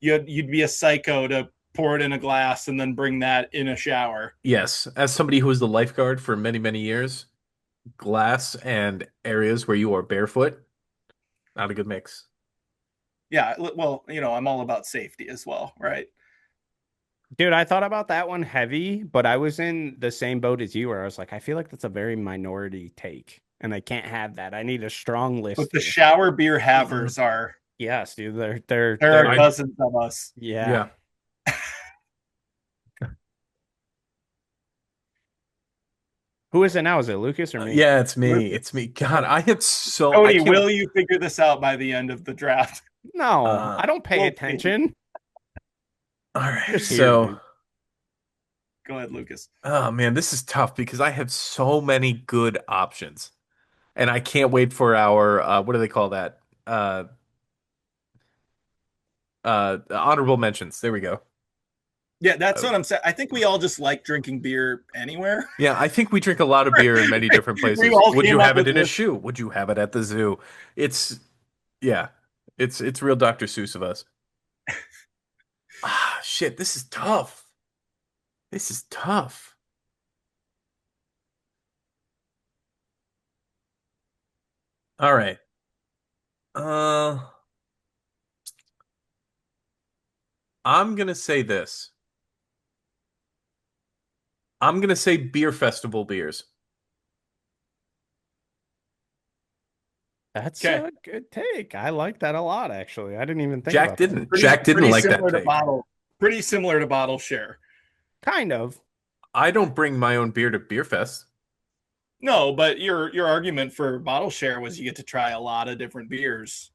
You'd be a psycho to pour it in a glass and then bring that in a shower. Yes, as somebody who was the lifeguard for many, many years, glass and areas where you are barefoot, not a good mix. Yeah, well, I'm all about safety as well, right? Dude, I thought about that one heavy, but I was in the same boat as you where I was like, I feel like that's a very minority take, and I can't have that. I need a strong But list the here. shower beer Mm-mm. havers are Yes, dude, there are I dozens of us. yeah. yeah. Who is it now? Is it Lucas or me? Yeah, it's me. It's Lucas. me. God, I Cody, can't will you figure this out by the end of the draft? No, uh I don't pay We'll see. attention. all I'm right. just here, So, dude. Go ahead, Lucas. oh man, this is tough because I have so many good options. And I can't wait for our what do they call that? Honorable mentions. There we go. Yeah, that's Uh, what I'm saying. I think we all just like drinking beer anywhere. Yeah, I think we drink a lot of beer in many different We places. all Would you came up have with it in a this. shoe? Would you have it at the zoo? It's yeah. It's real Dr. Seuss of us. Ah, shit, this is tough. This is tough. All right. Uh I'm gonna say this. I'm gonna say beer festival beers. That's Okay, a good take. I like that a lot, actually. I didn't even think Jack about that. didn't. Jack didn't pretty like that similar to take. bottle. Pretty similar to bottle share. Kind of. I don't bring my own beer to Beer Fest. No, but your argument for bottle share was you get to try a lot of different beers.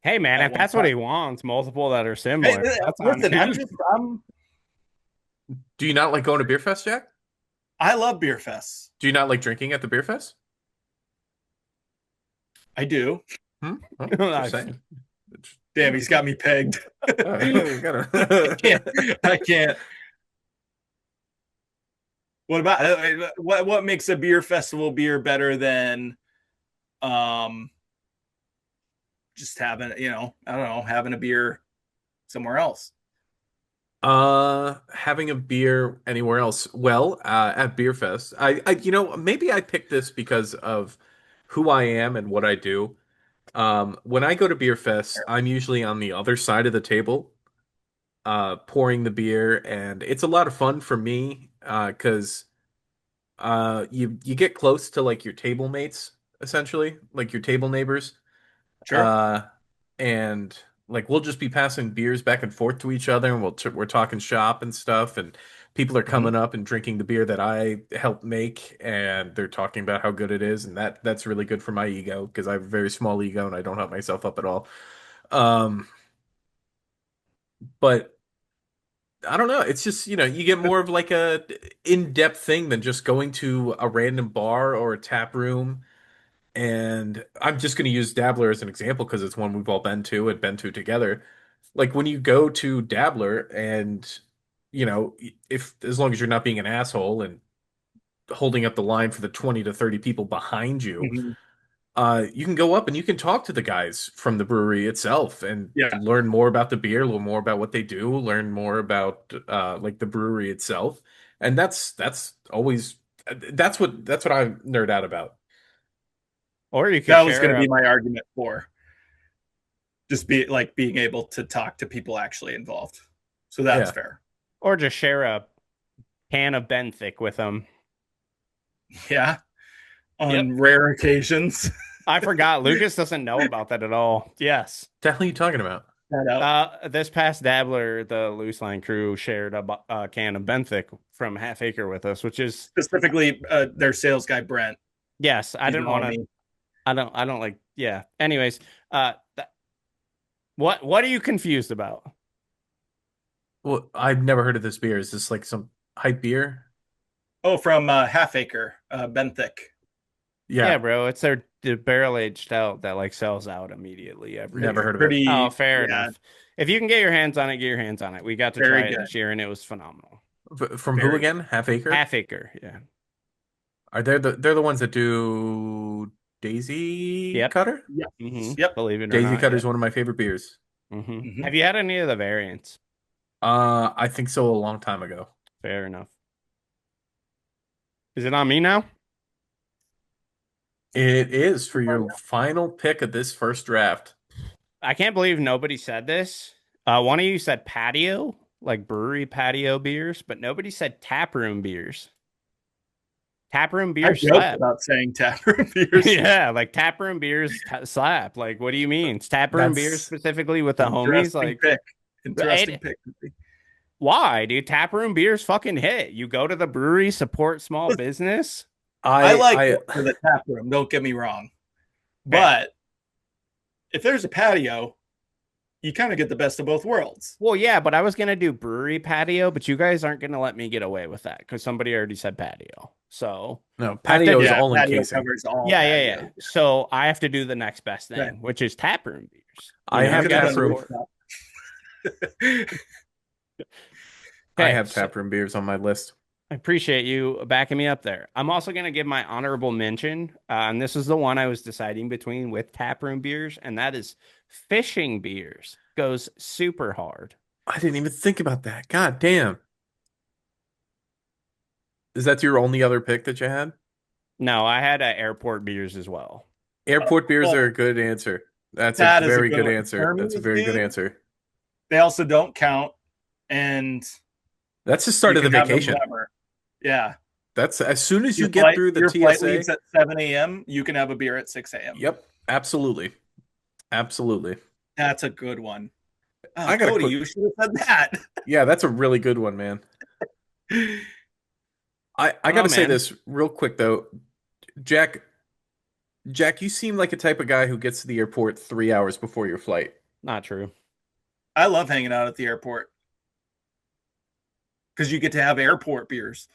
Hey man, at if one that's what time. he wants, multiple that are Hey, similar, that's on listen, him. Do you not like going to beer fest, Jack? I love beer fests. Do you not like drinking at the beer fest? I do. Oh, just saying. Damn, he's got me pegged. We I gotta. can't. I can't. What about what makes a beer festival beer better than um just having, I don't know, having a beer somewhere else? Having a beer anywhere else? Well, at Beer Fest, maybe I picked this because of who I am and what I do. When I go to Beer Fest, I'm usually on the other side of the table, pouring the beer, and it's a lot of fun for me, because you get close to like your table mates, essentially, like your table neighbors. Sure. Uh, and like we'll just be passing beers back and forth to each other, and we're talking shop and stuff, and people are Hmm. coming up and drinking the beer that I helped make, and they're talking about how good it is, and that's really good for my ego because I have a very small ego and I don't help myself up at all. Um, but I don't know. It's just, you get more of like a in-depth thing than just going to a random bar or a tap room. And I'm just going to use Dabbler as an example because it's one we've all been to and been to together. Like when you go to Dabbler and, if as long as you're not being an asshole and holding up the line for the 20 to 30 people behind you, Hmm. you can go up and you can talk to the guys from the brewery itself and Yeah. learn more about the beer, learn more about what they do, learn more about like the brewery itself. And that's always that's what I nerd out about. Or you could That was going share to be a my argument for just being able to talk to people actually involved. So that's Yeah. fair. or just share a can of Benthic with him. Yeah. Yep. On rare occasions. I forgot. Lucas doesn't know about that at all. Yes. The hell are you talking about? That out. This past Dabbler, the Loose Line crew shared a can of Benthic from Half Acre with us, which is Specifically, their sales guy Brent. yes. I He's didn't want on to. me. I don't like. Yeah. Anyways, what are you confused about? Well, I've never heard of this beer. Is this like some hype beer? Oh, from Half Acre, Benthic. Yeah, Yeah, bro, it's the barrel aged stout that like sells out immediately every never It's year. heard of it. Oh, pretty, fair yeah, enough. If you can get your hands on it, get your hands on it. We got to try very it good. this year and it was phenomenal. From who Very. again? Half Acre? Half Acre, yeah. Are they're the ones that do Daisy Yep. Cutter? Yep. Yep. Believe it or Daisy not, Cutter yep. is one of my favorite beers. Hmm. Have you had any of the variants? I think so a long time ago. Fair enough. Is it on me now? It is for your final pick of this first draft. I can't believe nobody said this. One of you said patio, like brewery patio beers, but nobody said taproom beers. Taproom I beers joked slap. about saying taproom beers. Yeah, like taproom beers slap. Like, what do you mean? It's taproom beers That's specifically with the homies? Interesting Like, pick. Interesting right? pick. Why, dude? Taproom beers fucking hit. You go to the brewery, support small business. I I like I going to the tap room. Don't get me wrong, Fair. but if there's a patio, you kind of get the best of both worlds. Well, yeah, but I was gonna do brewery patio, but you guys aren't gonna let me get away with that because somebody already said patio. So no, I have to patio is do, Yeah, all patio encasing. covers all yeah, yeah, yeah. patio. So I have to do the next best Right. thing, which is taproom beers. I You have You could have got to done taproom. support. rooftop. I Okay, have so taproom beers on my list. I appreciate you backing me up there. I'm also going to give my honorable mention, and this is the one I was deciding between with taproom beers, and that is fishing beers. Goes super hard. I didn't even think about that. God damn. Is that your only other pick that you had? No, I had airport beers as well. Airport beers are Oh, a good answer. That's a that is a very good good one. answer. That's a Hermes, very good dude, answer. they also don't count, and That's the start you of the can have them vacation. whenever. Yeah. That's as soon as you Your get flight through the your flight TSA. leaves at 7 a.m. You can have a beer at 6 a.m. Yep, absolutely. Absolutely. That's a good one. Oh, I got a Cody, quick. you should have said Yeah, that's a really good one, man. I got Oh to say man, this real quick though. Jack, Jack, you seem like a type of guy who gets to the airport 3 hours before your flight. Not true. I love hanging out at the airport because you get to have airport beers.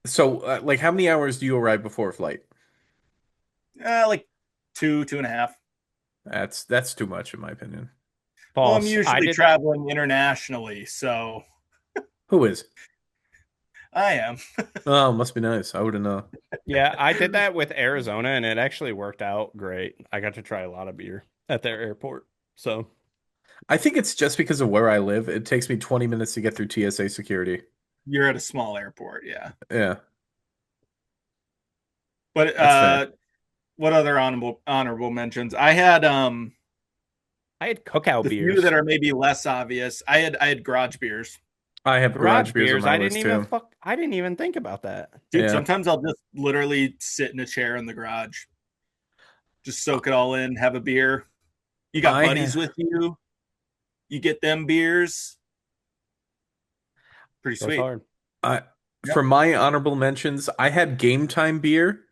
So, like, how many hours do you arrive before a flight? Like two and a half. That's too much, in my opinion. Well, I'm False. I usually did that. traveling internationally, so Who is? I am. Oh, must be nice. I wouldn't know. Yeah, I did that with Arizona and it actually worked out great. I got to try a lot of beer at their airport. So, I think it's just because of where I live. It takes me 20 minutes to get through TSA security. You're at a small airport, yeah. Yeah, But that's fair. what other honorable mentions? I had I had cookout the few beers. that are maybe less obvious. I had garage beers. I have Garage garage beers on beers. my list too. I didn't even think about that. Dude, Yeah. sometimes I'll just literally sit in a chair in the garage, just Uh, soak it all in, have a beer. You got I buddies ha- with you, you get them beers. Pretty Goes sweet. hard. I Yep. for my honorable mentions, I had game time beer,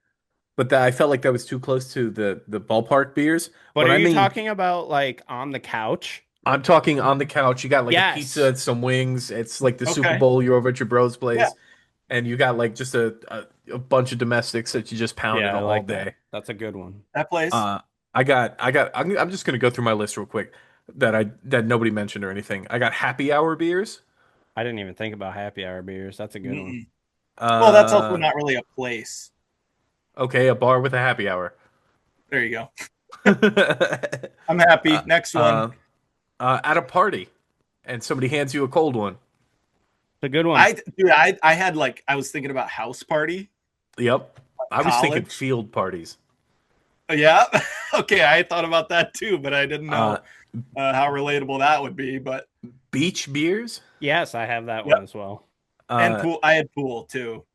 but I felt like that was too close to the ballpark beers. But But are I you mean, talking about like on the couch? I'm talking on the couch. You got like a pizza Yes. and some wings. It's like the Super Okay. Bowl. You're over at your bro's Yeah. place, and you got like just a bunch of domestics that you just pounded Yeah, I all like that. day. That's a good one. That place. Uh, I'm just gonna go through my list real quick that nobody mentioned or anything. I got happy hour beers. I didn't even think about happy hour beers. That's a good one. Mm-mm. Well, that's also Uh, not really a place. okay, a bar with a happy hour. There you go. uh, I'm happy. Next one. uh, at a party, and somebody hands you a cold one. It's a good one. I had like I was thinking about house party, Yep. I was thinking college. field parties. Yeah. Okay, I thought about that too, but I didn't Uh, know how relatable that would be. But beach beers. Yes, I have that one yep. as well. And Uh, pool. I had pool too.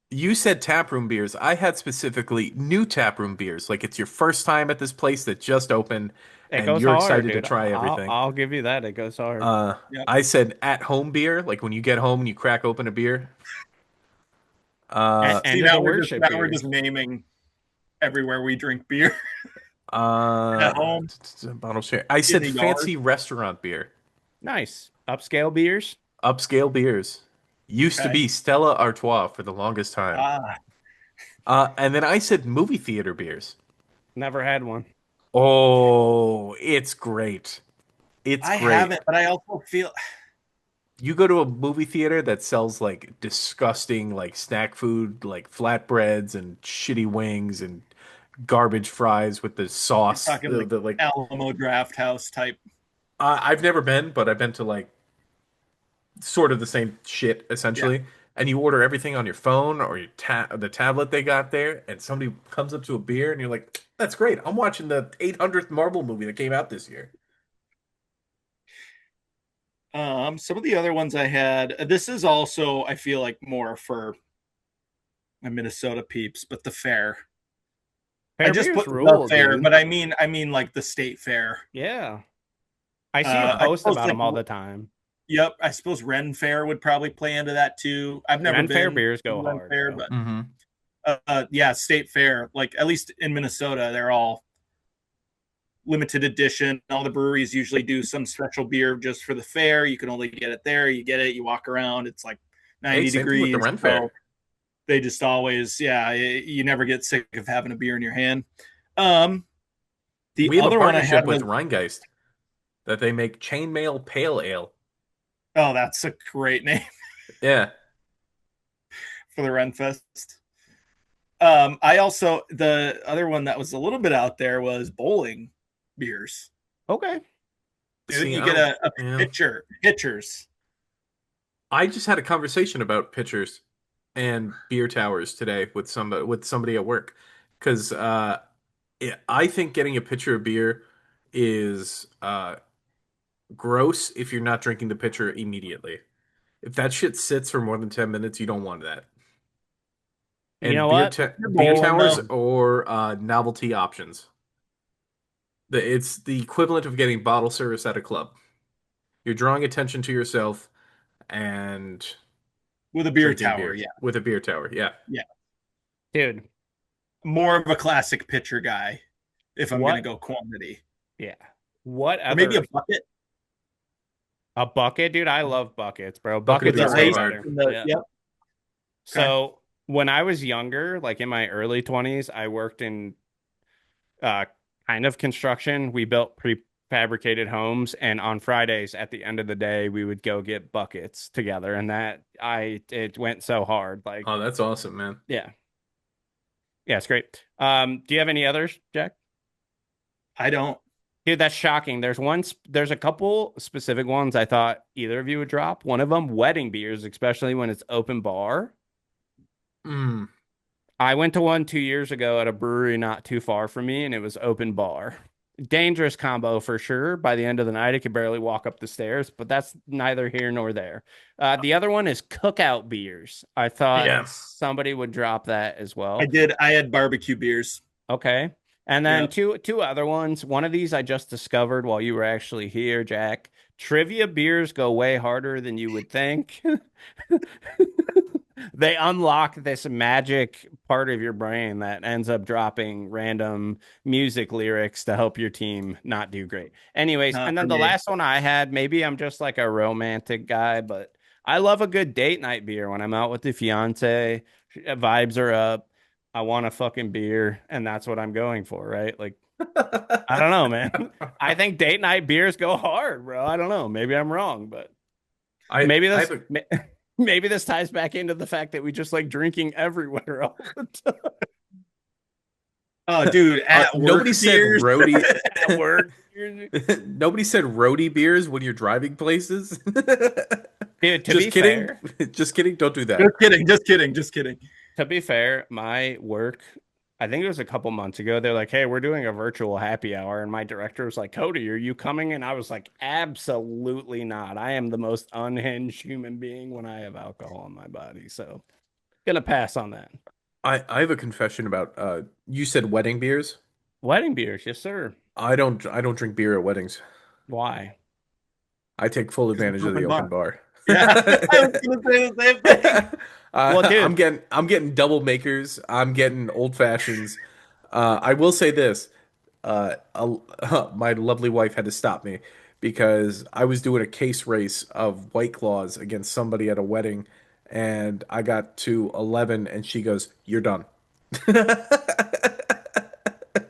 you said taproom beers. I had specifically new taproom beers. Like it's your first time at this place that just opened, It and goes you're hard, excited to dude. try I'll everything. I'll give you that. It goes hard. Uh, Yep. I said at home beer, like when you get home and you crack open a beer. Uh, See, End of the worship now we're just beers. naming everywhere we drink beer uh, at home, bottle share. I in said the yard. fancy restaurant beer, Nice. Upscale beers. upscale beers. Used to Okay. be Stella Artois for the longest time. Ah, And then I said movie theater beers. Never had one. Oh, it's great. It's I great. haven't, but I also feel You go to a movie theater that sells like disgusting like snack food, like flatbreads and shitty wings and garbage fries with the you're sauce. talking like The like Alamo Draft House type. I've never been, but I've been to like sort of the same shit Yeah. essentially. And you order everything on your phone or your the tablet they got there, and somebody comes up to a beer, and you're like, "That's great! I'm watching the 800th Marvel movie that came out this year." Some of the other ones I had. This is also I feel like more for my Minnesota peeps, but the fair. I Fair just beers put the rule, fair, dude. but I mean like the state fair. Yeah. I see you I post suppose about like them all the time. yep. I suppose Ren Fair would probably play into that too. I've never Ren Fair been beers to go Ren hard, Fair, bro. but Mm-hmm. yeah, state fair. Like at least in Minnesota, they're all limited edition. All the breweries usually do some special beer just for the fair. You can only get it there. You get it. You walk around. It's like Hey, 90 same thing with the degrees. Ren Fair. So they just always, yeah, you never get sick of having a beer in your hand. Um, the We have a other one I partnership had with was, Rheingeist that they make chainmail pale ale. oh, that's a great name Yeah. for the Renfest. I also, the other one that was a little bit out there was bowling beers. Okay. Dude, See, you I get don't. a Yeah. pitchers. I just had a conversation about pitchers and beer towers today with somebody at work because I think getting a pitcher of beer is gross if you're not drinking the pitcher immediately. If that shit sits for more than 10 minutes, you don't want that. You And know what? You're beer bowling towers though. or novelty options. It's the equivalent of getting bottle service at a club. You're drawing attention to yourself and With a beer drinking tower. beer Yeah. with a beer tower. Yeah. Yeah. Dude, more of a classic pitcher guy if I'm gonna What? go quantity, Yeah. What or maybe a other bucket a bucket, dude? I love buckets, bro. Bucket of with Buckets the are beer way so ice hard. better. and the Yeah. yep. Okay. So when I was younger, like in my early 20s, I worked in uh kind of construction. We built prefabricated homes, and on Fridays at the end of the day, we would go get buckets together, and that I it went so hard. Like, Oh, that's awesome, man. yeah. Yeah, it's great. Do you have any others, Jack? I don't. Dude, that's shocking. There's a couple specific ones I thought either of you would drop. One of them, wedding beers, especially when it's open bar. Mm. I went to one 2 years ago at a brewery not too far from me, and it was open bar. Dangerous combo for sure. By the end of the night, I could barely walk up the stairs, but that's neither here nor there. The other one is cookout beers. I thought Yeah. somebody would drop that as I well. did. I had barbecue beers. Okay. And then Yep. two other ones. One of these I just discovered while you were actually here, Jack. Trivia beers go way harder than you would think. They unlock this magic part of your brain that ends up dropping random music lyrics to help your team not do great. Anyways, Not and for then the me. last one I had, maybe I'm just like a romantic guy, but I love a good date night beer when I'm out with the fiance. Vibes are up. I want a fucking beer, and that's what I'm going for, right? Like, I don't know, man. I think date night beers go hard, bro. I don't know. Maybe I'm wrong, but maybe I this have a maybe this ties back into the fact that we just like drinking everywhere all the time Oh, dude, at work nobody said beers. roadie. at work. Nobody said roadie beers when you're driving places. Dude, to be Just kidding. fair, Just kidding. Don't do that. Just kidding. Just kidding. Just kidding. my work, I think it was a couple months ago, they're like, "Hey, we're doing a virtual happy hour." And my director was like, "Cody, are you coming?" And I was like, "Absolutely not. I am the most unhinged human being when I have alcohol in my body." So, gonna pass on that. I have a confession about you said wedding beers. Wedding beers, yes, sir. I don't drink beer at weddings. Why? I take full Because it's advantage of the open open bar. bar. Yeah, I was gonna say the same thing. Well, I'm dude, getting double makers. I'm getting old fashions. I will say this: my lovely wife had to stop me because I was doing a case race of White Claws against somebody at a wedding, and I got to 11, and she goes, "You're done."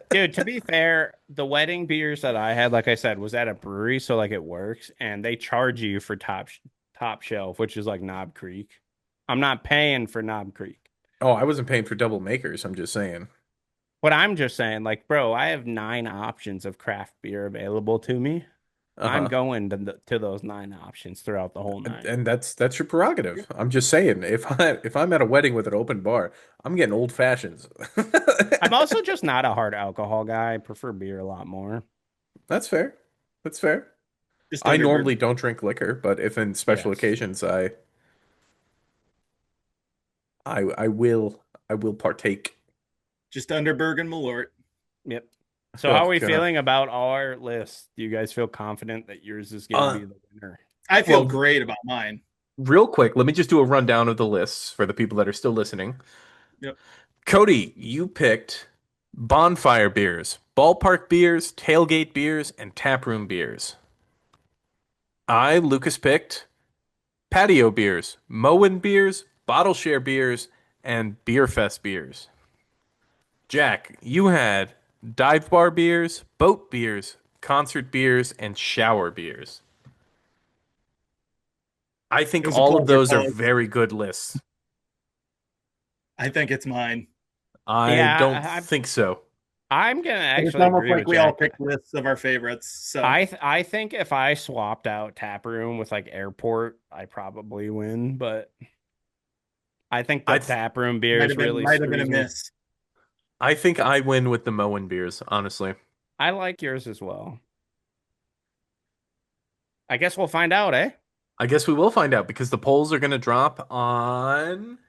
dude, to be fair, the wedding beers that I had, like I said, was at a brewery, so like it works, and they charge you for top shelf, which is like Knob Creek. I'm not paying for Knob Creek. Oh, I wasn't paying for double makers. I'm just saying. But I'm just saying, like, bro, I have 9 options of craft beer available to me. I'm Uh-huh. going to those 9 options throughout the whole night. And that's your prerogative. I'm just saying, if I'm at a wedding with an open bar, I'm getting old fashions. I'm also just not a hard alcohol guy. I prefer beer a lot more. That's fair. That's fair. Just I Underberg. normally don't drink liquor, but if in special Yes. occasions I will partake. Just Underberg and Malort. Yep. So how Oh are we God. feeling about our list? Do you guys feel confident that yours is going to Uh be the winner? I feel well, great about mine. real quick, let me just do a rundown of the lists for the people that are still listening. Yep. Cody, you picked bonfire beers, ballpark beers, tailgate beers, and taproom beers. Lucas, picked patio beers, Moen beers, bottle share beers, and beer fest beers. Jack, you had dive bar beers, boat beers, concert beers, and shower beers. I It think was a all of pleasure, those are fellas. very good lists. I think it's mine. I don't Yeah, think so. I'm gonna But it's actually almost agree like with we all Jack. picked lists of our favorites. So I think if I swapped out tap room with like airport, I probably win. But I think the I th tap room beers really might have been a screws me. miss. I think I win with the Moen beers, honestly. I like yours as well. I guess we'll find out, eh? I guess we will find out because the polls are going to drop on.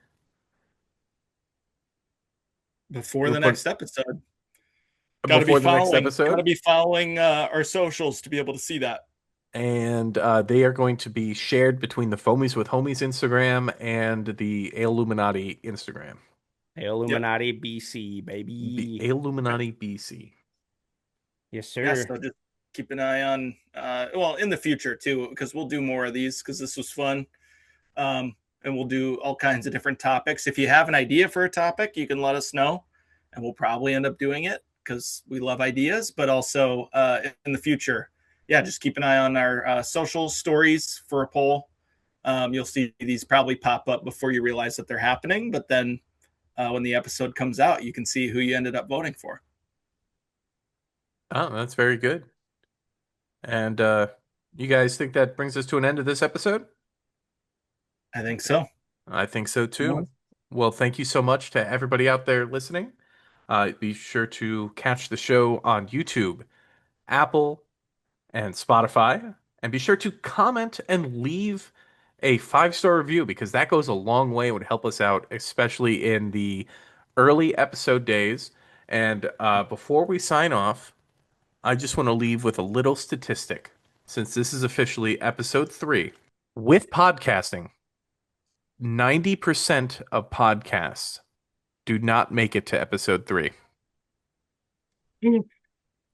Before We're the put next episode. before the next Got to episode, be following our socials to be able to see that. and they are going to be shared between the Foamies with Homies Instagram and the Aleluminati Instagram. Yep. Illuminati BC, baby. Illuminati BC. Yes, Yeah, sir. so just keep an eye on well, in the future too, because we'll do more of these because this was fun. And we'll do all kinds of different topics. If you have an idea for a topic, you can let us know, and we'll probably end up doing it because we love ideas. But also in the future, yeah, just keep an eye on our social stories for a poll. You'll see these probably pop up before you realize that they're happening, but then when the episode comes out, you can see who you ended up voting for. Oh, that's very good. And you guys think that brings us to an end of this episode? I think so. I think so too. Well, thank you so much to everybody out there listening. Be sure to catch the show on YouTube, Apple, and Spotify. And be sure to comment and leave a 5-star review because that goes a long way. It would help us out, especially in the early episode days. And before we sign off, I just want to leave with a little statistic since this is officially episode 3. With podcasting, 90% of podcasts do not make it to episode 3.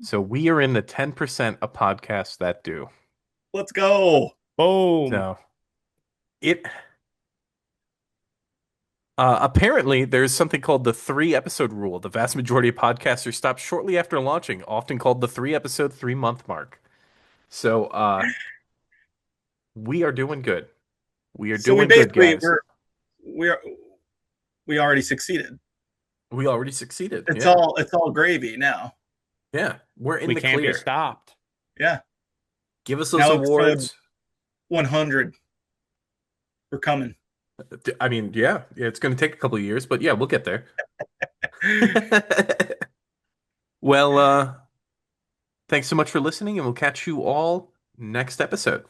So we are in the 10% of podcasts that do. Let's go. Boom. So it apparently there's something called the 3-episode rule. The vast majority of podcasters stop shortly after launching, often called the 3-episode 3-month mark. So we are doing good. We are So we doing good, basically guys. we're we already succeeded. We already succeeded. It's Yeah. all gravy now. Yeah. We're in We the can't be clear. stopped. Yeah. Give us those Now episode awards. 100. We're coming. I mean, yeah, it's going to take a couple of years, but yeah, we'll get there. Well, thanks so much for listening, and we'll catch you all next episode.